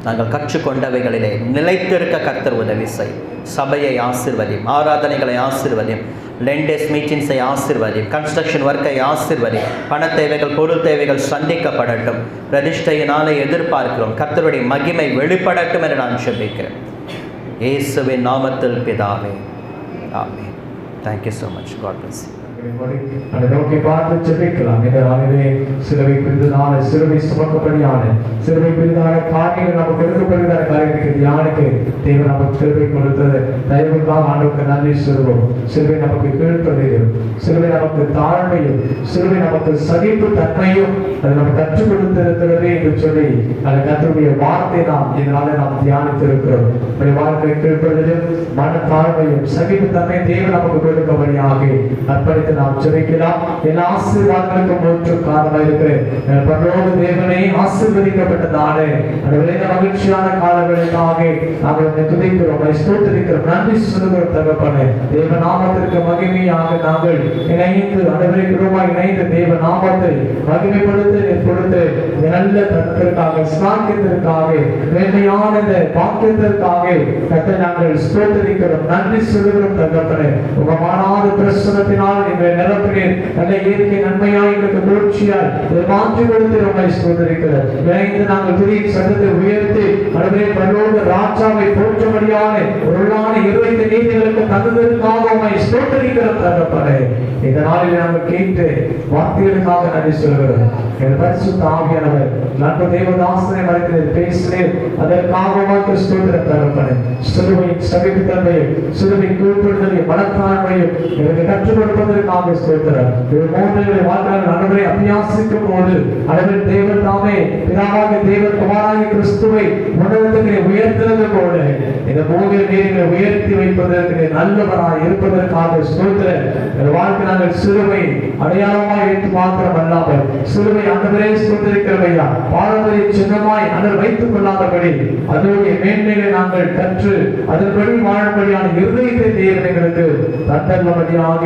நாங்கள் கற்றுக்கொண்டவைகளிலே நிலைத்திருக்க கர்த்தர் உதவி செய். சபையை ஆசீர்வதியும், ஆராதனைகளை ஆசீர்வதியும், லெண்டேஸ் மீட்டிங்ஸை ஆசீர்வதியும், கன்ஸ்ட்ரக்ஷன் ஒர்க்கை ஆசீர்வதியும். பண தேவைகள், பொருள் தேவைகள் சந்திக்கப்படட்டும். பிரதிஷ்டையினாலே எதிர்பார்க்கிறோம், கர்த்தருடைய மகிமை வெளிப்படட்டும் என்று நான் ஜெபிக்கிறேன். இயேசுவின் நாமத்தில் பிதாவே, ஆமென். Thank you so much. God bless you. அதை நோக்கி பார்த்து ஜெபிக்கலாம். இந்த நாளிலே சிலுவை பிரிந்ததான, சிலுவை சுமக்கப்படியான, சிலுவை பிரிந்தான காரியங்கள் நமக்கு எடுக்கப்படுகிற காரியத்துக்கு தியானிக்க தேவன் நமக்கு சிலுவை கொடுத்தது. தயவுக்காக ஆண்டவருக்கு நன்றி சொல்வோம். சிலுவை நமக்கு கீழ்ப்படியும், சிலுவை நமக்கு தாழ்மையும், சிலுவை நமக்கு சகிப்பு தன்மையும் அதை நம்ம கற்றுக் கொடுத்திருக்கிறது என்று சொல்லி அந்த கர்த்தருடைய வார்த்தை நாம் இதனால நாம் தியானித்திருக்கிறோம். வாழ்க்கை கீழ்ப்படுதலும் மன தாழ்மையும் சகிப்பு தன்மை தேவன் நமக்கு கொடுக்கபடியாக அர்ப்பணித்து நாம் ஜெபிக்கலாம். எல்லா ஆசீர்வாதங்களுக்கும் ஒன்று காரணமாக இருக்கிற பரலோக தேவனை ஆசீர்வதிக்கப்பட்டதான அந்த மகிழ்ச்சியான காலங்களுக்காக நாங்கள் துதிக்கிறோம், ஸ்தோத்திரிக்கிறோம், நன்றி சொல்லுகிறோம். தகப்பனே, தேவ நாமத்திற்கு மகிமையாக நாங்கள் இணைந்து அனைவருக்குமாய் இணைந்து தேவ நாமத்தை மகிமைப்படுத்த கொடுத்து நல்ல தரத்திற்காக, ஸ்நாக்கியத்திற்காக, மேன்மையான இந்த பாக்கியத்திற்காக கர்த்தரை நாங்கள் ஸ்தோத்திரிக்கிறோம், நன்றி சொல்லுகிறோம். தகப்பனே, உங்க மாறாத பிரசன்னத்தினால் நிரப்பினீர், நல்ல இயற்கை நன்மையாய் எங்களுக்கு மூர்ச்சியாய் மாற்றி கொடுத்து நம்மை ஸ்தோத்திரிக்கிறோம். இணைந்து நாங்கள் துதி சத்தத்தை உயர்த்தி அனைவரே பரலோக ராஜாவை போற்றும்படியான பொருளான 20 நீதிகளுக்கு தந்ததற்காக உம்மை ஸ்தோத்திரிக்கிறோம். தகப்பனே, இந்த நாளில் நாங்கள் கேட்டு வார்த்தைகளுக்காக நன்றி சொல்கிறோம். எங்கள் பரிசுத்த ஆவியானவர் நண்பு தேவதாசனை மறைத்து பேசினேன், அதற்காக உமக்கு ஸ்தோத்திரம். தகப்பனே, சிலுவையின் சகிப்புத்தன்மையும், சிலுவை கீழ்ப்படுதலையும், மனத்தாழ்மையும் எனக்கு கற்றுக் கொடுப்பதற்காக ஸ்தோத்திரம். மூன்றுகளை வாழ்நாள் அனைவரை அபியாசிக்கும் போது அனைவரின் தேவன் தாமே பிதாவாக தேவன் குமாராகிய கிறிஸ்துவை உன்னதத்திலே உயர்த்துவது போல இந்த மூன்று நீர்களை உயர்த்தி வைப்பதற்கு நல்லவராய் இருப்பதற்காக ஸ்தோத்திரம். வாழ்க்கை நாங்கள் சிலுவை அடையாளமாய் வைத்து மாத்திரம் அல்லாமல் சிலுவை அனைவரே ஸ்தோத்திரிக்கிறவையா பாரம்பரிய சின்னமாய் அனைவர் வைத்துக் கொள்ளாதபடி அதனுடைய மேன்மைகளை நாங்கள் கற்று அதன்படி வாழும்படியான இருதயத்தை தேவன் எங்களுக்கு தந்தல்லபடியாக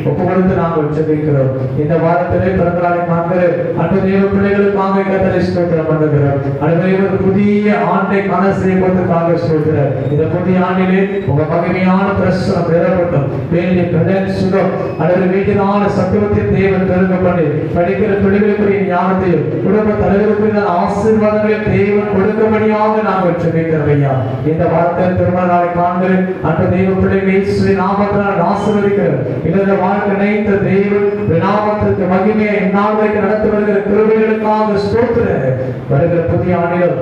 ஒப்பு கொடுத்து நாங்கள் ஜெபிக்கிறோம். இந்த வாரத்திலே பிறந்தநாளை காண்கிற அன்பு தேவ பிள்ளைகளுக்காக கர்த்தரை ஸ்தோத்திரம் பண்ணுகிறோம். அனைவரும் புதிய ஆண்டை காண செய்வதற்காக ஸ்தோத்திரம். இந்த புதிய ஆண்டிலே உங்க மகிமை மகிமையான பிரசனம் பெறப்பட்டும். வேண்டிய கடன் சுகம் அல்லது வேண்டியதான சத்துவத்தின் தேவன் பெருக பண்ணி படிக்கிற பிள்ளைகளுக்குரிய ஞானத்தையும் குடும்ப தலைவருக்குரிய ஆசீர்வாதங்களையும் தேவன் கொடுக்கபடியாக நாங்கள் ஜெபிக்கிறோம் ஐயா. இந்த வார்த்தை திருமண நாளை காண்கிறேன் அந்த தெய்வ பிள்ளைகளை இயேசுவின் நாமத்தினால் ஆசீர்வதிக்கிறேன். இந்த வாழ்க்கை நினைத்த தேவன் நாமத்திற்கு மகிமையை இந்நாள் வரைக்கும் நடத்தி வருகிற கிருபைகளுக்காக ஸ்தோத்திரம். வருகிற புதிய ஆண்டில்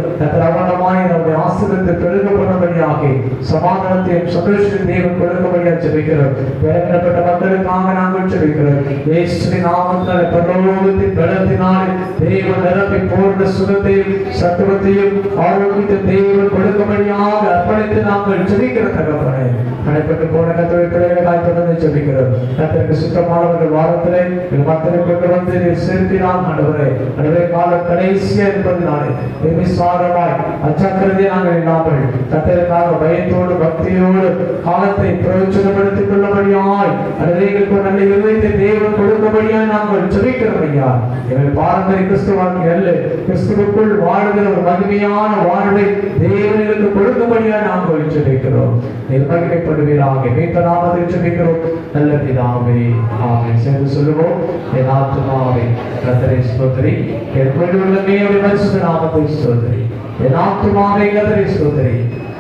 ரவணமாய் நம்முடைய ஆசீர்வாதத்தை பெருக பண்ணும்படியாக சமாதானத்தையும் சந்தோஷத்தையும் தேவன் கொடுக்கபடியாக ஜெபிக்கிறோம். வேதனைப்பட்ட மக்களுக்காக நாங்கள் ஜெபிக்கிறோம். இயேசுவின் நாமத்தினால் பரலோகத்தின் பலத்தினால் தேவன் நிரப்பி பூர்ண சுகத்தையும் சத்துவத்தையும் ஆரோக்கியத்தை தேவன் கொடுக்கபடியாக அர்ப்பணித்து நாங்கள் ஜெபிக்கிற தகப்பனே. அனைப்பட்டு போன கத்தோடைய பிள்ளைகளாய் தொடர்ந்து ஜெபிக்கிறோம். கர்த்தருக்கு சுத்தமானவர்கள் வாரத்திலே மக்களை கொண்டு வந்து சேர்க்கிறான் ஆண்டவரே. எனவே காலம் கடைசியா இருப்பதினாலே நிர்விசாரமாய் அச்சக்கரத்தை நாங்கள் இல்லாமல் கர்த்தருக்காக பயத்தோடு பக்தியோடு காலத்தை பிரயோஜனப்படுத்திக் கொள்ளபடியாய் அனைவருக்கும் நல்ல இருதயத்தை தேவன் கொடுக்கபடியாய் நாங்கள் ஜெபிக்கிறோம் ஐயா. எங்கள் பாரம்பரிய கிறிஸ்துவ வாழ்க்கை அல்ல, கிறிஸ்துவுக்குள் வாழ்கிற ஒரு மகிமையான வாழ்வை தேவனுக்கு கொடுக்கபடியாய் நாங்கள் ஜெபிக்கிறோம். மகிமைப்படுவீராக மீட்ப நாமத்தில் ஜெபிக்கிறோம் நல்ல பிதாவே ஆமென். சேர்ந்து சொல்லுவோம். என் ஆத்துமாவே கர்த்தரை ஸ்தோத்திரி, என் உள்ளமே அவருடைய பரிசுத்த நாமத்தை ஸ்தோத்திரி. என் ஆத்துமாவே கர்த்தரை ஸ்தோத்திரி,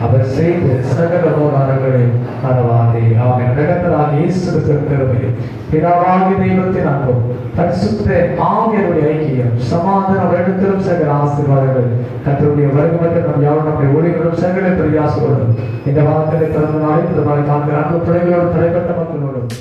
அவர் செய்த சகல உபகாரங்களை மறவாதே. ஆமென். கர்த்தராகிய இயேசு கிறிஸ்துவின் கிருபையும் பிதாவாகிய தெய்வத்தின் அன்பும் பரிசுத்த ஆவியாருடைய ஐக்கியம் சமாதானம் இடத்திலும் சகல ஆசீர்வாதங்கள் கர்த்தருடைய வருகை மற்றும் நம் யாவரும் நம்முடைய ஊழியர்களும் சகல பிரயாசங்களும் இந்த வார்த்தையை திறந்த நாளில் இந்த மாதிரி காண்கிற அன்பு பிள்ளைகளோடு தடைப்பட்ட மக்களோடும்